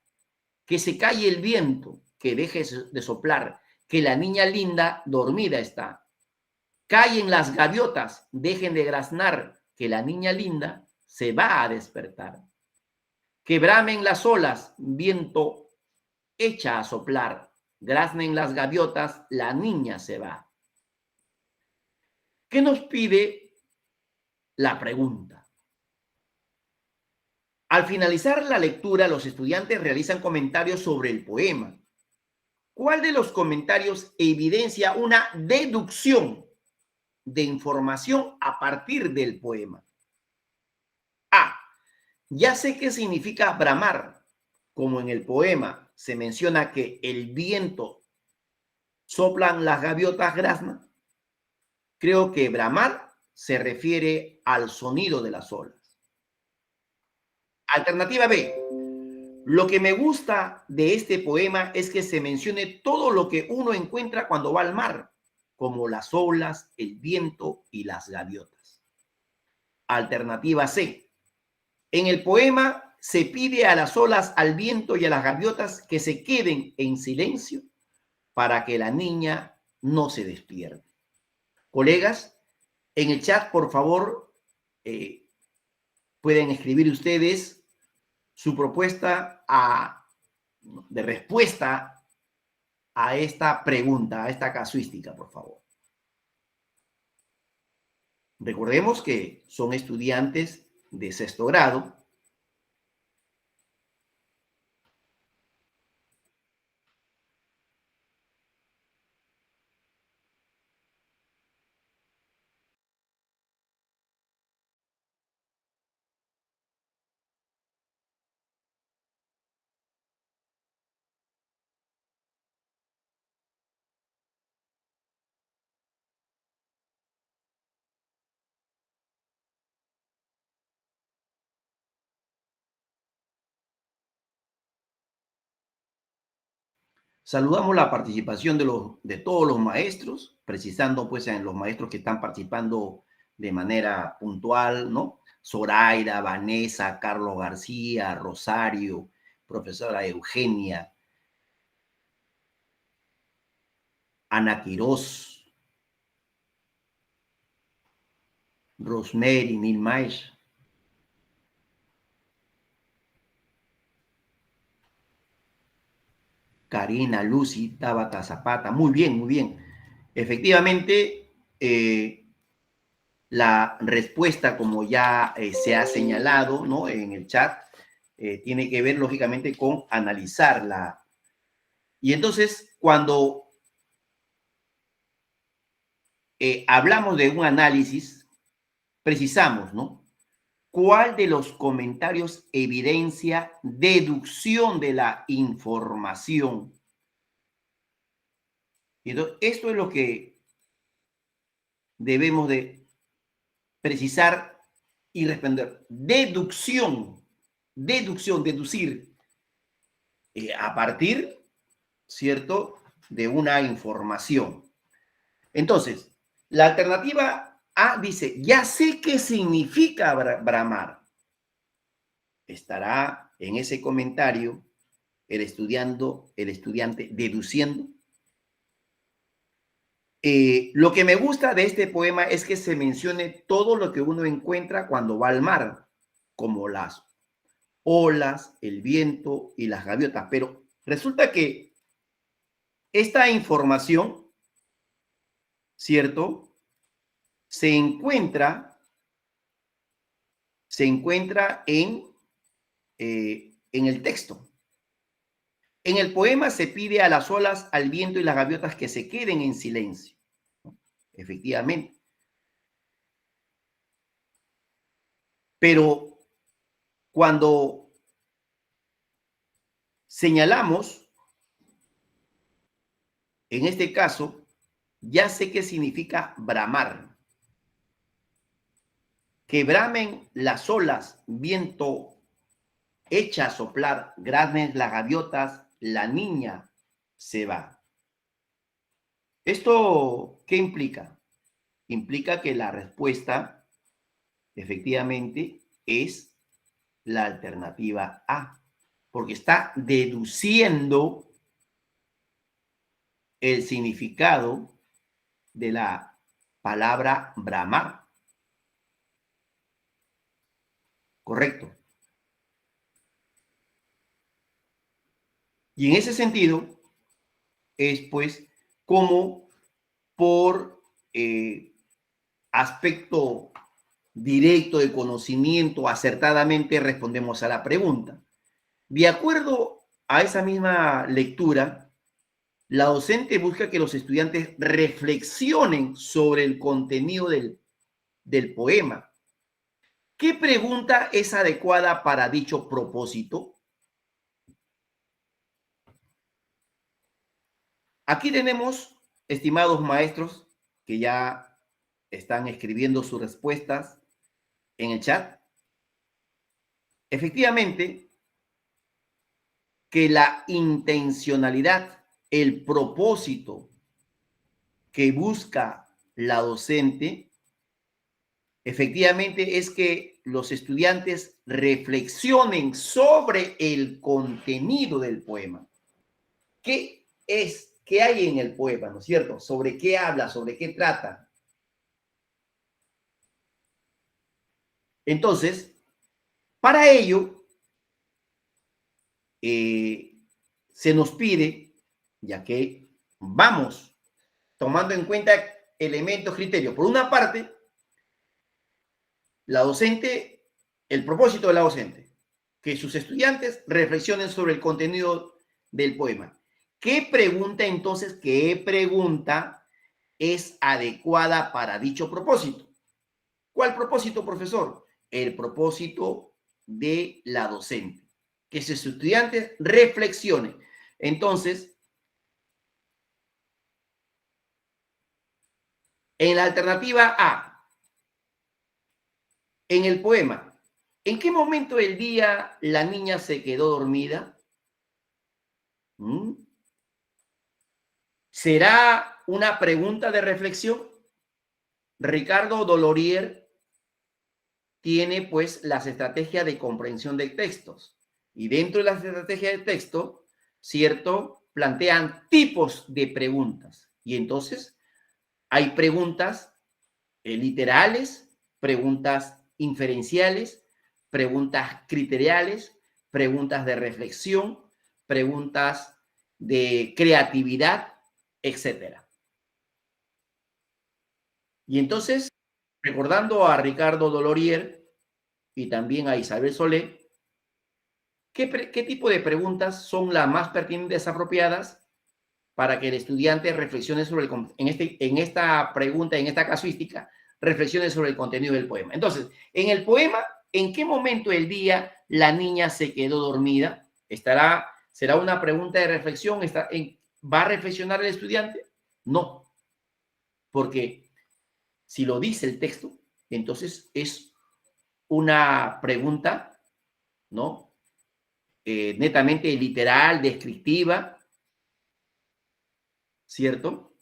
Que se calle el viento, que deje de soplar, que la niña linda dormida está. Callen las gaviotas, dejen de graznar, que la niña linda se va a despertar. Que bramen las olas, viento echa a soplar, graznen las gaviotas, la niña se va. ¿Qué nos pide la pregunta? Al finalizar la lectura, los estudiantes realizan comentarios sobre el poema. ¿Cuál de los comentarios evidencia una deducción de información a partir del poema? A. Ya sé qué significa bramar, como en el poema se menciona que el viento soplan las gaviotas grazna. Creo que bramar se refiere al sonido de las olas. Alternativa B. Lo que me gusta de este poema es que se mencione todo lo que uno encuentra cuando va al mar, como las olas, el viento y las gaviotas. Alternativa C. En el poema se pide a las olas, al viento y a las gaviotas que se queden en silencio para que la niña no se despierte. Colegas, en el chat, por favor, pueden escribir ustedes su propuesta de respuesta a esta pregunta, a esta casuística, por favor. Recordemos que son estudiantes de sexto grado. Saludamos la participación de todos los maestros, precisando pues en los maestros que están participando de manera puntual, ¿no? Zoraida, Vanessa, Carlos García, Rosario, profesora Eugenia, Ana Quirós, Rosemary, Nilmaes, Karina, Lucy, Tabata Zapata. Muy bien, muy bien. Efectivamente, la respuesta, como ya se ha señalado, ¿no? En el chat, tiene que ver lógicamente con analizarla. Y entonces, cuando hablamos de un análisis, precisamos, ¿no? ¿Cuál de los comentarios evidencia deducción de la información? Y entonces, esto es lo que debemos de precisar y responder. Deducción, deducir, a partir, ¿cierto?, de una información. Entonces, la alternativa A dice, ya sé qué significa bramar. ¿Estará en ese comentario el estudiante deduciendo? Lo que me gusta de este poema es que se mencione todo lo que uno encuentra cuando va al mar, como las olas, el viento y las gaviotas. Pero resulta que esta información, ¿cierto?, se encuentra en el texto. En el poema se pide a las olas, al viento y las gaviotas que se queden en silencio. Efectivamente. Pero cuando señalamos, en este caso, ya sé qué significa bramar. Que bramen las olas, viento echa a soplar, grandes las gaviotas, la niña se va. ¿Esto qué implica? Implica que la respuesta efectivamente es la alternativa A, porque está deduciendo el significado de la palabra bramar. Correcto. Y en ese sentido es pues como por aspecto directo de conocimiento acertadamente respondemos a la pregunta. De acuerdo a esa misma lectura, la docente busca que los estudiantes reflexionen sobre el contenido del poema. ¿Qué pregunta es adecuada para dicho propósito? Aquí tenemos, estimados maestros, que ya están escribiendo sus respuestas en el chat. Efectivamente, que la intencionalidad, el propósito que busca la docente, efectivamente es que los estudiantes reflexionen sobre el contenido del poema. ¿Qué es? ¿Qué hay en el poema? ¿No es cierto? ¿Sobre qué habla? ¿Sobre qué trata? Entonces, para ello, se nos pide, ya que vamos tomando en cuenta elementos, criterios. Por una parte, la docente, el propósito de la docente, que sus estudiantes reflexionen sobre el contenido del poema. ¿Qué pregunta entonces, qué pregunta es adecuada para dicho propósito? ¿Cuál propósito, profesor? El propósito de la docente, que sus estudiantes reflexionen. Entonces, en la alternativa A, en el poema, ¿en qué momento del día la niña se quedó dormida? ¿Mm? ¿Será una pregunta de reflexión? Ricardo Dolorier tiene pues las estrategias de comprensión de textos y dentro de las estrategias de texto, ¿cierto? Plantean tipos de preguntas y entonces hay preguntas literales, preguntas inferenciales, preguntas criteriales, preguntas de reflexión, preguntas de creatividad, etcétera. Y entonces, recordando a Ricardo Dolorier y también a Isabel Solé, ¿qué tipo de preguntas son las más pertinentes, apropiadas para que el estudiante reflexione sobre en esta pregunta, en esta casuística, reflexione sobre el contenido del poema? Entonces, en el poema, ¿en qué momento del día la niña se quedó dormida? ¿Será una pregunta de reflexión? ¿Va a reflexionar el estudiante? No, porque si lo dice el texto, entonces es una pregunta, ¿no? Netamente literal, descriptiva, ¿cierto?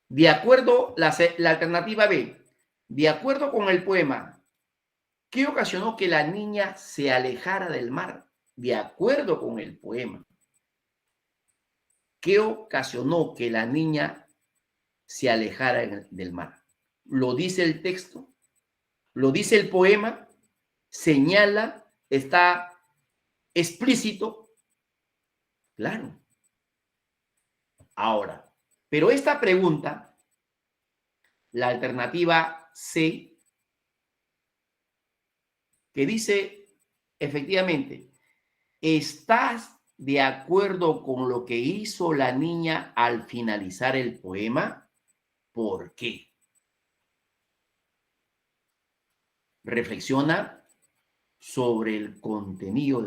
De acuerdo, la alternativa B, de acuerdo con el poema, ¿qué ocasionó que la niña se alejara del mar? De acuerdo con el poema, ¿qué ocasionó que la niña se alejara del mar? ¿Lo dice el texto? ¿Lo dice el poema? ¿Señala? ¿Está explícito? Claro. Ahora, pero esta pregunta, la alternativa C, que dice efectivamente, ¿estás de acuerdo con lo que hizo la niña al finalizar el poema? ¿Por qué? Reflexiona sobre el contenido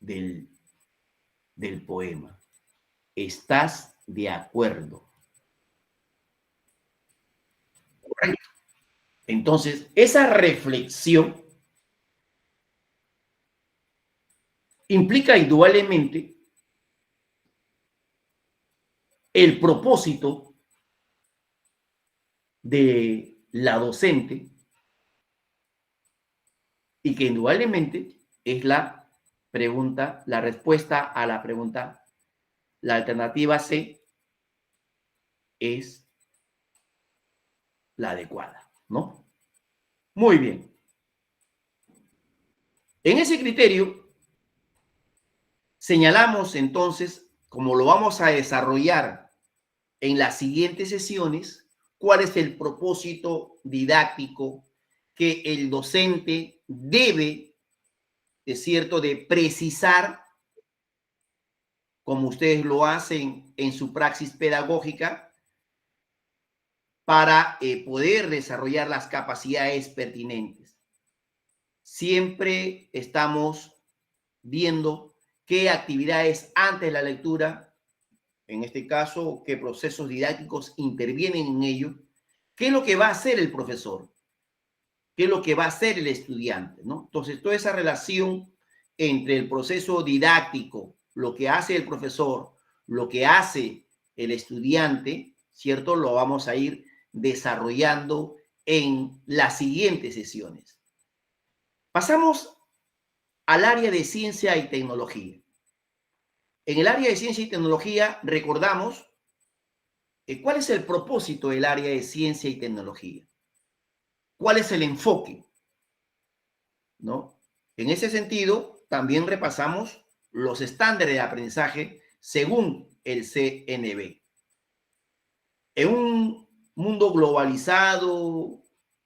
del poema. ¿Estás de acuerdo? Correcto. Entonces, esa reflexión implica indudablemente el propósito de la docente y que indudablemente es la pregunta, la respuesta a la pregunta, la alternativa C es la adecuada, ¿no? Muy bien. En ese criterio, señalamos entonces, como lo vamos a desarrollar en las siguientes sesiones, cuál es el propósito didáctico que el docente debe, es cierto, de precisar, como ustedes lo hacen en su praxis pedagógica, para poder desarrollar las capacidades pertinentes. Siempre estamos viendo qué actividades antes de la lectura, en este caso, qué procesos didácticos intervienen en ello, qué es lo que va a hacer el profesor, qué es lo que va a hacer el estudiante, ¿no? Entonces, toda esa relación entre el proceso didáctico, lo que hace el profesor, lo que hace el estudiante, ¿cierto? Lo vamos a ir desarrollando en las siguientes sesiones. Pasamos al área de ciencia y tecnología. En el área de ciencia y tecnología, recordamos cuál es el propósito del área de ciencia y tecnología. ¿Cuál es el enfoque? ¿No? En ese sentido, también repasamos los estándares de aprendizaje según el CNB. En un mundo globalizado,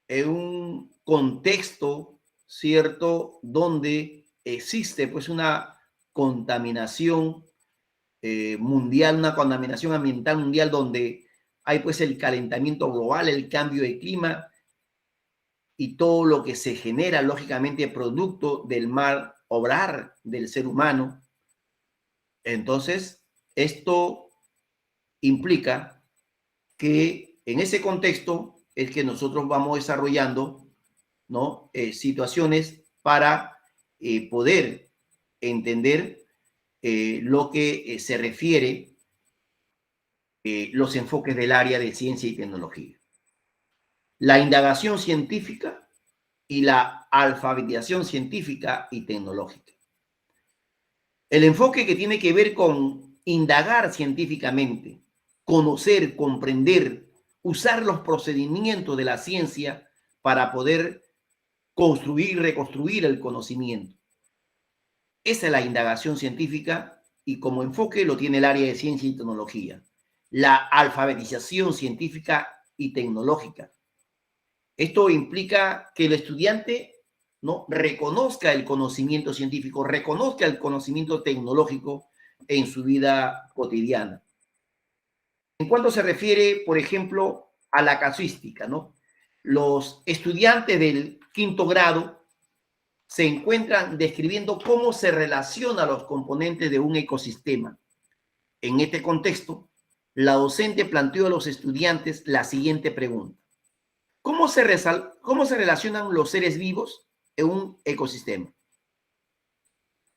en un contexto, ¿cierto?, donde existe pues una contaminación mundial, una contaminación ambiental mundial, donde hay pues el calentamiento global, el cambio de clima y todo lo que se genera, lógicamente, producto del mal obrar del ser humano. Entonces, esto implica que en ese contexto es que nosotros vamos desarrollando, ¿no?, situaciones para poder entender lo que se refiere los enfoques del área de ciencia y tecnología. La indagación científica y la alfabetización científica y tecnológica. El enfoque que tiene que ver con indagar científicamente, conocer, comprender, usar los procedimientos de la ciencia para poder construir y reconstruir el conocimiento. Esa es la indagación científica y como enfoque lo tiene el área de ciencia y tecnología. La alfabetización científica y tecnológica. Esto implica que el estudiante, ¿no?, reconozca el conocimiento científico, reconozca el conocimiento tecnológico en su vida cotidiana. En cuanto se refiere, por ejemplo, a la casuística, ¿no? Los estudiantes del quinto grado se encuentran describiendo cómo se relacionan los componentes de un ecosistema. En este contexto, la docente planteó a los estudiantes la siguiente pregunta. ¿Cómo se relacionan los seres vivos en un ecosistema?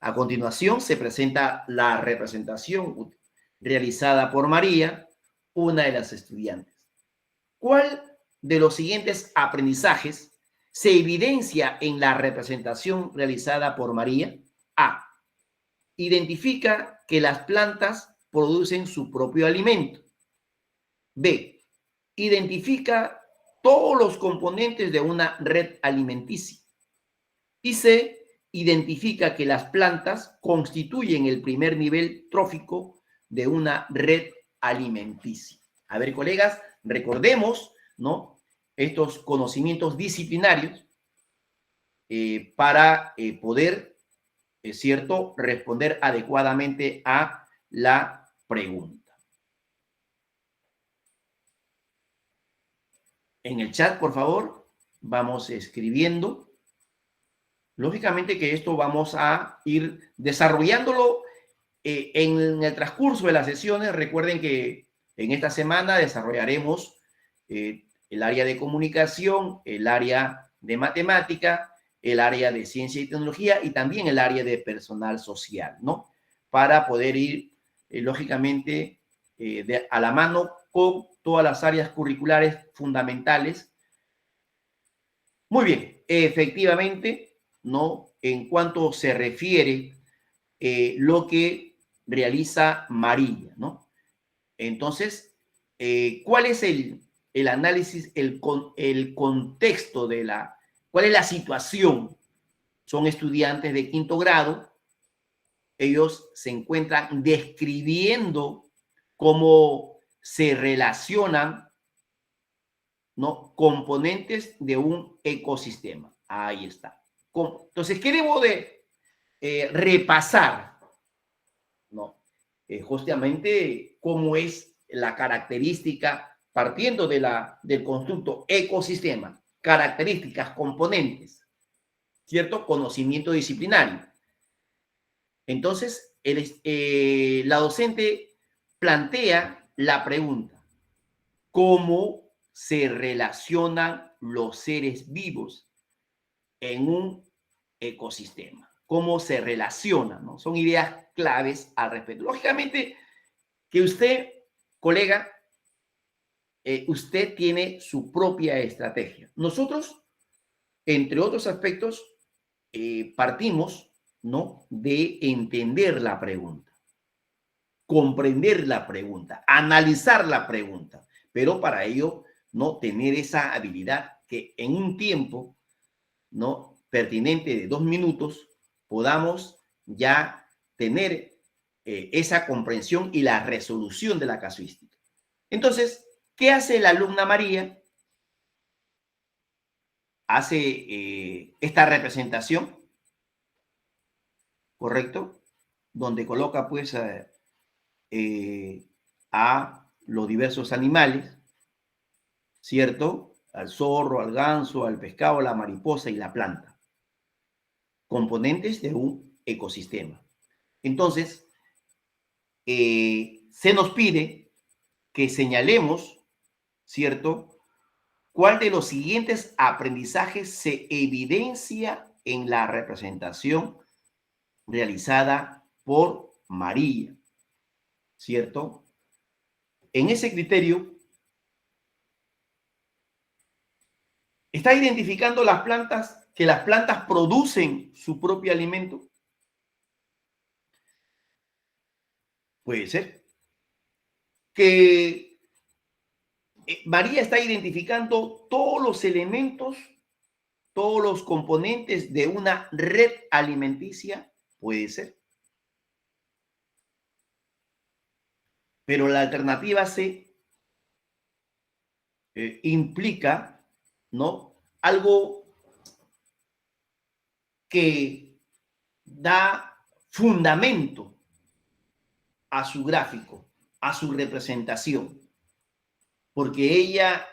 A continuación se presenta la representación realizada por María, una de las estudiantes. ¿Cuál de los siguientes aprendizajes se evidencia en la representación realizada por María? A. Identifica que las plantas producen su propio alimento. B. Identifica todos los componentes de una red alimenticia. Y C. Identifica que las plantas constituyen el primer nivel trófico de una red alimenticia. A ver, colegas, recordemos, ¿no?, estos conocimientos disciplinarios para poder, es cierto, responder adecuadamente a la pregunta. En el chat, por favor, vamos escribiendo. Lógicamente que esto vamos a ir desarrollándolo en el transcurso de las sesiones. Recuerden que en esta semana desarrollaremos el área de comunicación, el área de matemática, el área de ciencia y tecnología y también el área de personal social, ¿no? Para poder ir, lógicamente, a la mano con todas las áreas curriculares fundamentales. Muy bien, efectivamente, ¿no? En cuanto se refiere lo que realiza María, ¿no? Entonces, ¿cuál es el análisis, el contexto de cuál es la situación? Son estudiantes de quinto grado, ellos se encuentran describiendo cómo se relacionan, ¿no?, componentes de un ecosistema. Ahí está. Entonces, ¿qué debo de repasar? ¿No? Justamente cómo es la característica, partiendo del constructo ecosistema, características, componentes, ¿cierto? Conocimiento disciplinario. Entonces, la docente plantea la pregunta, ¿cómo se relacionan los seres vivos en un ecosistema? ¿Cómo se relacionan, ¿no? Son ideas claves al respecto. Lógicamente que usted, colega, usted tiene su propia estrategia. Nosotros, entre otros aspectos, partimos, ¿no?, de entender la pregunta, comprender la pregunta, analizar la pregunta, pero para ello, ¿no?, tener esa habilidad que en un tiempo, ¿no?, pertinente de 2 minutos, podamos ya tener esa comprensión y la resolución de la casuística. Entonces, ¿qué hace la alumna María? Hace esta representación, ¿correcto? Donde coloca pues a los diversos animales, ¿cierto? Al zorro, al ganso, al pescado, la mariposa y la planta. Componentes de un ecosistema. Entonces, se nos pide que señalemos, ¿cierto?, cuál de los siguientes aprendizajes se evidencia en la representación realizada por María, ¿cierto? en ese criterio está identificando las plantas, que las plantas producen su propio alimento. Puede ser. Que María está identificando todos los elementos, todos los componentes de una red alimenticia. Puede ser. Pero la alternativa C implica, ¿no?, algo que da fundamento a su gráfico, a su representación, porque ella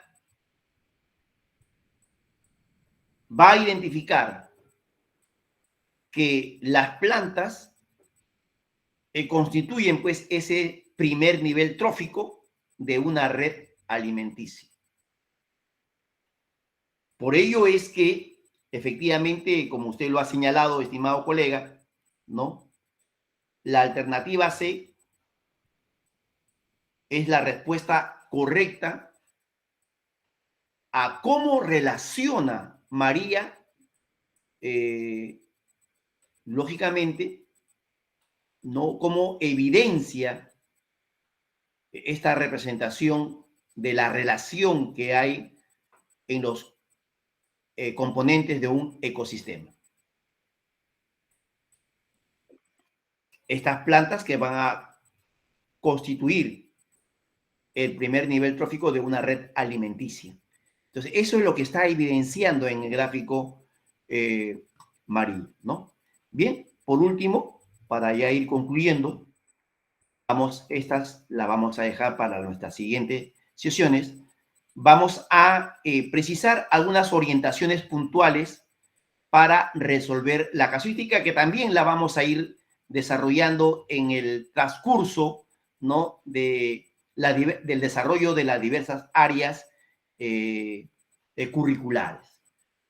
va a identificar que las plantas constituyen pues ese primer nivel trófico de una red alimenticia. Por ello es que efectivamente, como usted lo ha señalado, estimado colega, ¿no?, la alternativa C es la respuesta correcta a cómo relaciona María, lógicamente, ¿no?, cómo evidencia esta representación de la relación que hay en los componentes de un ecosistema. Estas plantas que van a constituir el primer nivel trófico de una red alimenticia. Entonces, eso es lo que está evidenciando en el gráfico María, ¿no? Bien, por último, para ya ir concluyendo, estas las vamos a dejar para nuestras siguientes sesiones. Vamos a precisar algunas orientaciones puntuales para resolver la casuística, que también la vamos a ir desarrollando en el transcurso, ¿no?, del desarrollo de las diversas áreas curriculares.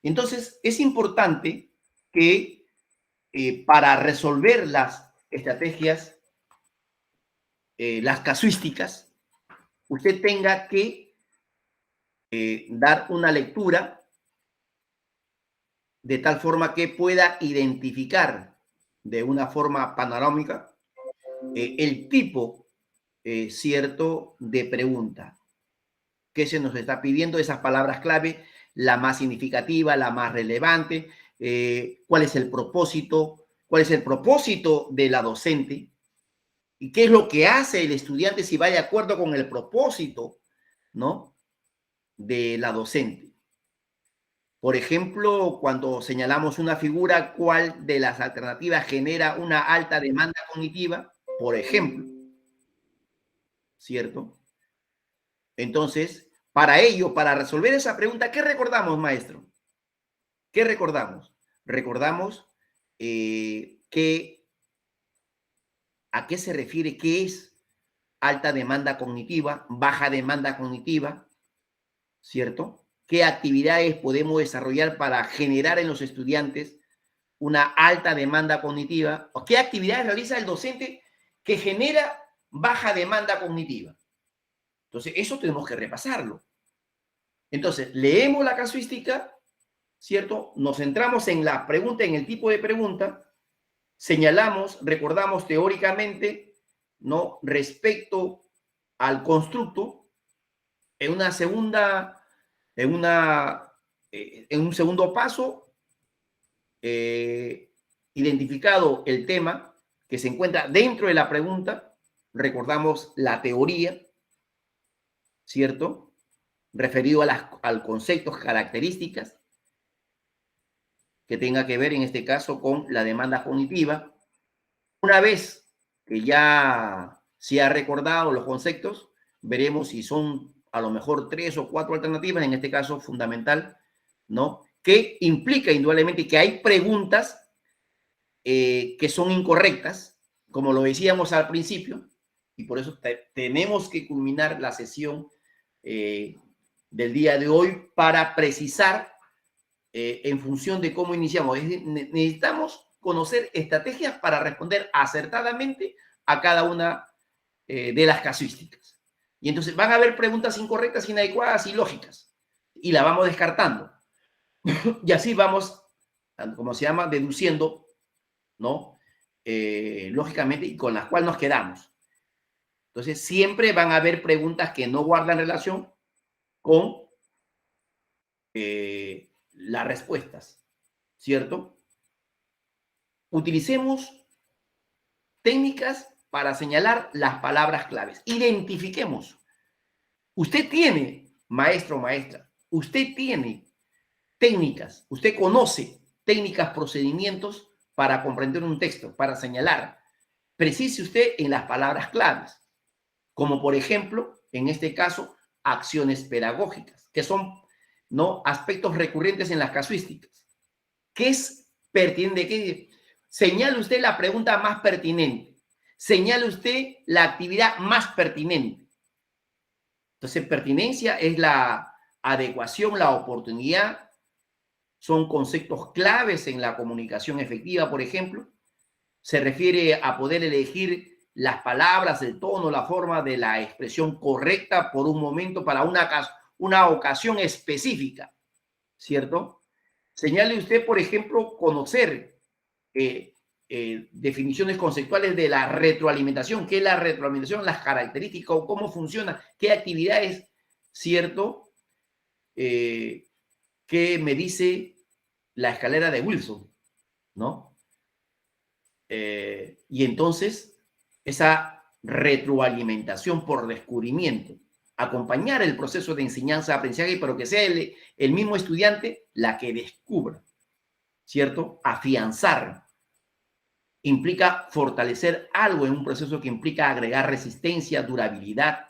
Entonces, es importante que para resolver las estrategias, las casuísticas, usted tenga que dar una lectura de tal forma que pueda identificar de una forma panorámica el tipo cierto de pregunta que se nos está pidiendo, esas palabras clave, la más significativa, la más relevante, cuál es el propósito de la docente y qué es lo que hace el estudiante si va de acuerdo con el propósito, ¿no?, de la docente. Por ejemplo, cuando señalamos una figura, ¿cuál de las alternativas genera una alta demanda cognitiva? Por ejemplo, ¿cierto? Entonces, para ello, para resolver esa pregunta, ¿qué recordamos, maestro? ¿Qué recordamos? Recordamos a qué se refiere, qué es alta demanda cognitiva, baja demanda cognitiva, ¿cierto? ¿Qué actividades podemos desarrollar para generar en los estudiantes una alta demanda cognitiva? ¿O qué actividades realiza el docente que genera baja demanda cognitiva? Entonces, eso tenemos que repasarlo. Entonces, leemos la casuística, ¿cierto? Nos centramos en la pregunta, en el tipo de pregunta, señalamos, recordamos teóricamente, ¿no?, respecto al constructo. En una segunda, en un segundo paso, identificado el tema que se encuentra dentro de la pregunta, recordamos la teoría, ¿cierto?, referido al concepto, características, que tenga que ver en este caso con la demanda cognitiva. Una vez que ya se ha recordado los conceptos, veremos si son a lo mejor 3 o 4 alternativas, en este caso fundamental, ¿no?, que implica indudablemente que hay preguntas que son incorrectas, como lo decíamos al principio, y por eso tenemos que culminar la sesión del día de hoy para precisar en función de cómo iniciamos. Necesitamos conocer estrategias para responder acertadamente a cada una de las casuísticas. Y entonces van a haber preguntas incorrectas, inadecuadas, ilógicas. Y la vamos descartando. Y así vamos, como se llama, deduciendo, ¿no? Lógicamente, y con las cuales nos quedamos. Entonces, siempre van a haber preguntas que no guardan relación con las respuestas, ¿cierto? Utilicemos técnicas para señalar las palabras claves. Identifiquemos. Usted tiene, maestro o maestra, usted tiene técnicas, usted conoce técnicas, procedimientos para comprender un texto, para señalar. Precise usted en las palabras claves, como por ejemplo, en este caso, acciones pedagógicas, que son, ¿no?, aspectos recurrentes en las casuísticas. ¿Qué es pertinente? ¿Qué? Señale usted la pregunta más pertinente. Señale usted la actividad más pertinente. Entonces, pertinencia es la adecuación, la oportunidad. Son conceptos claves en la comunicación efectiva, por ejemplo. Se refiere a poder elegir las palabras, el tono, la forma de la expresión correcta por un momento para una ocasión específica, ¿cierto? Señale usted, por ejemplo, conocer definiciones conceptuales de la retroalimentación. ¿Qué es la retroalimentación? Las características, cómo funciona, qué actividades, ¿cierto? ¿Qué me dice la escalera de Wilson? ¿No? Y entonces, esa retroalimentación por descubrimiento, acompañar el proceso de enseñanza-aprendizaje, pero que sea el mismo estudiante la que descubra, ¿cierto? Afianzar implica fortalecer algo en un proceso que implica agregar resistencia, durabilidad,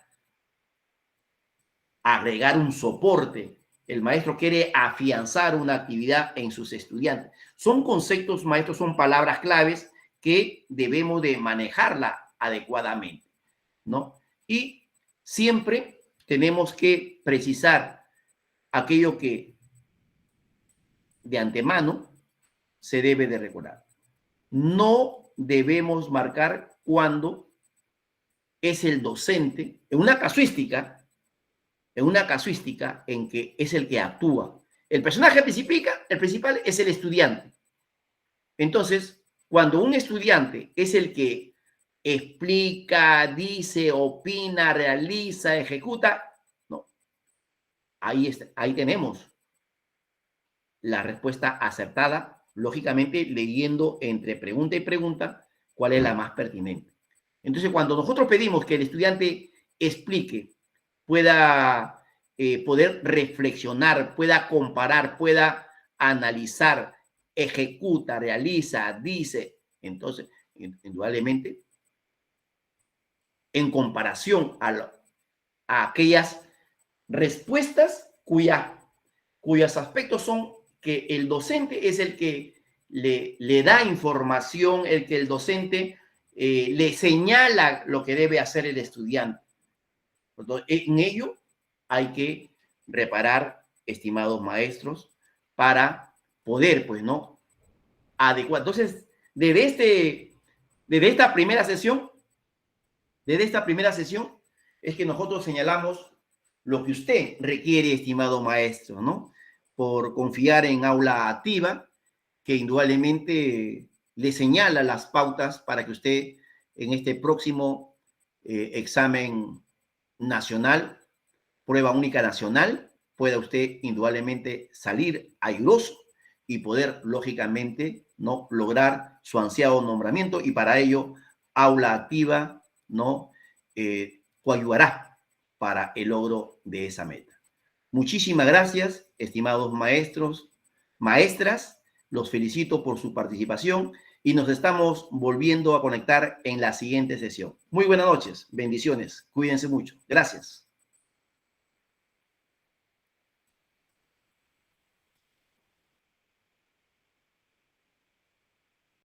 agregar un soporte. El maestro quiere afianzar una actividad en sus estudiantes. Son conceptos, maestros, son palabras claves que debemos de manejarla adecuadamente, ¿no? Y siempre tenemos que precisar aquello que de antemano se debe de recordar. No debemos marcar cuando es el docente, en una casuística en que es el que actúa. El personaje principal es el estudiante. Entonces, cuando un estudiante es el que explica, dice, opina, realiza, ejecuta, no. Ahí tenemos la respuesta acertada, lógicamente leyendo entre pregunta y pregunta cuál es la más pertinente. Entonces, cuando nosotros pedimos que el estudiante explique, pueda poder reflexionar, pueda comparar, pueda analizar, ejecuta, realiza, dice, entonces, indudablemente, en comparación a aquellas respuestas cuyos aspectos son que el docente es el que le da información, el docente le señala lo que debe hacer el estudiante. Entonces, en ello hay que reparar, estimados maestros, para poder, pues, ¿no?, adecuar. Entonces, desde esta primera sesión, es que nosotros señalamos lo que usted requiere, estimado maestro, ¿no?, por confiar en Aula Activa, que indudablemente le señala las pautas para que usted en este próximo examen nacional, prueba única nacional, pueda usted indudablemente salir airoso y poder, lógicamente, ¿no?, lograr su ansiado nombramiento, y para ello Aula Activa, ¿no?, coadyuvará para el logro de esa meta. Muchísimas gracias, estimados maestros, maestras. Los felicito por su participación y nos estamos volviendo a conectar en la siguiente sesión. Muy buenas noches, bendiciones, cuídense mucho. Gracias.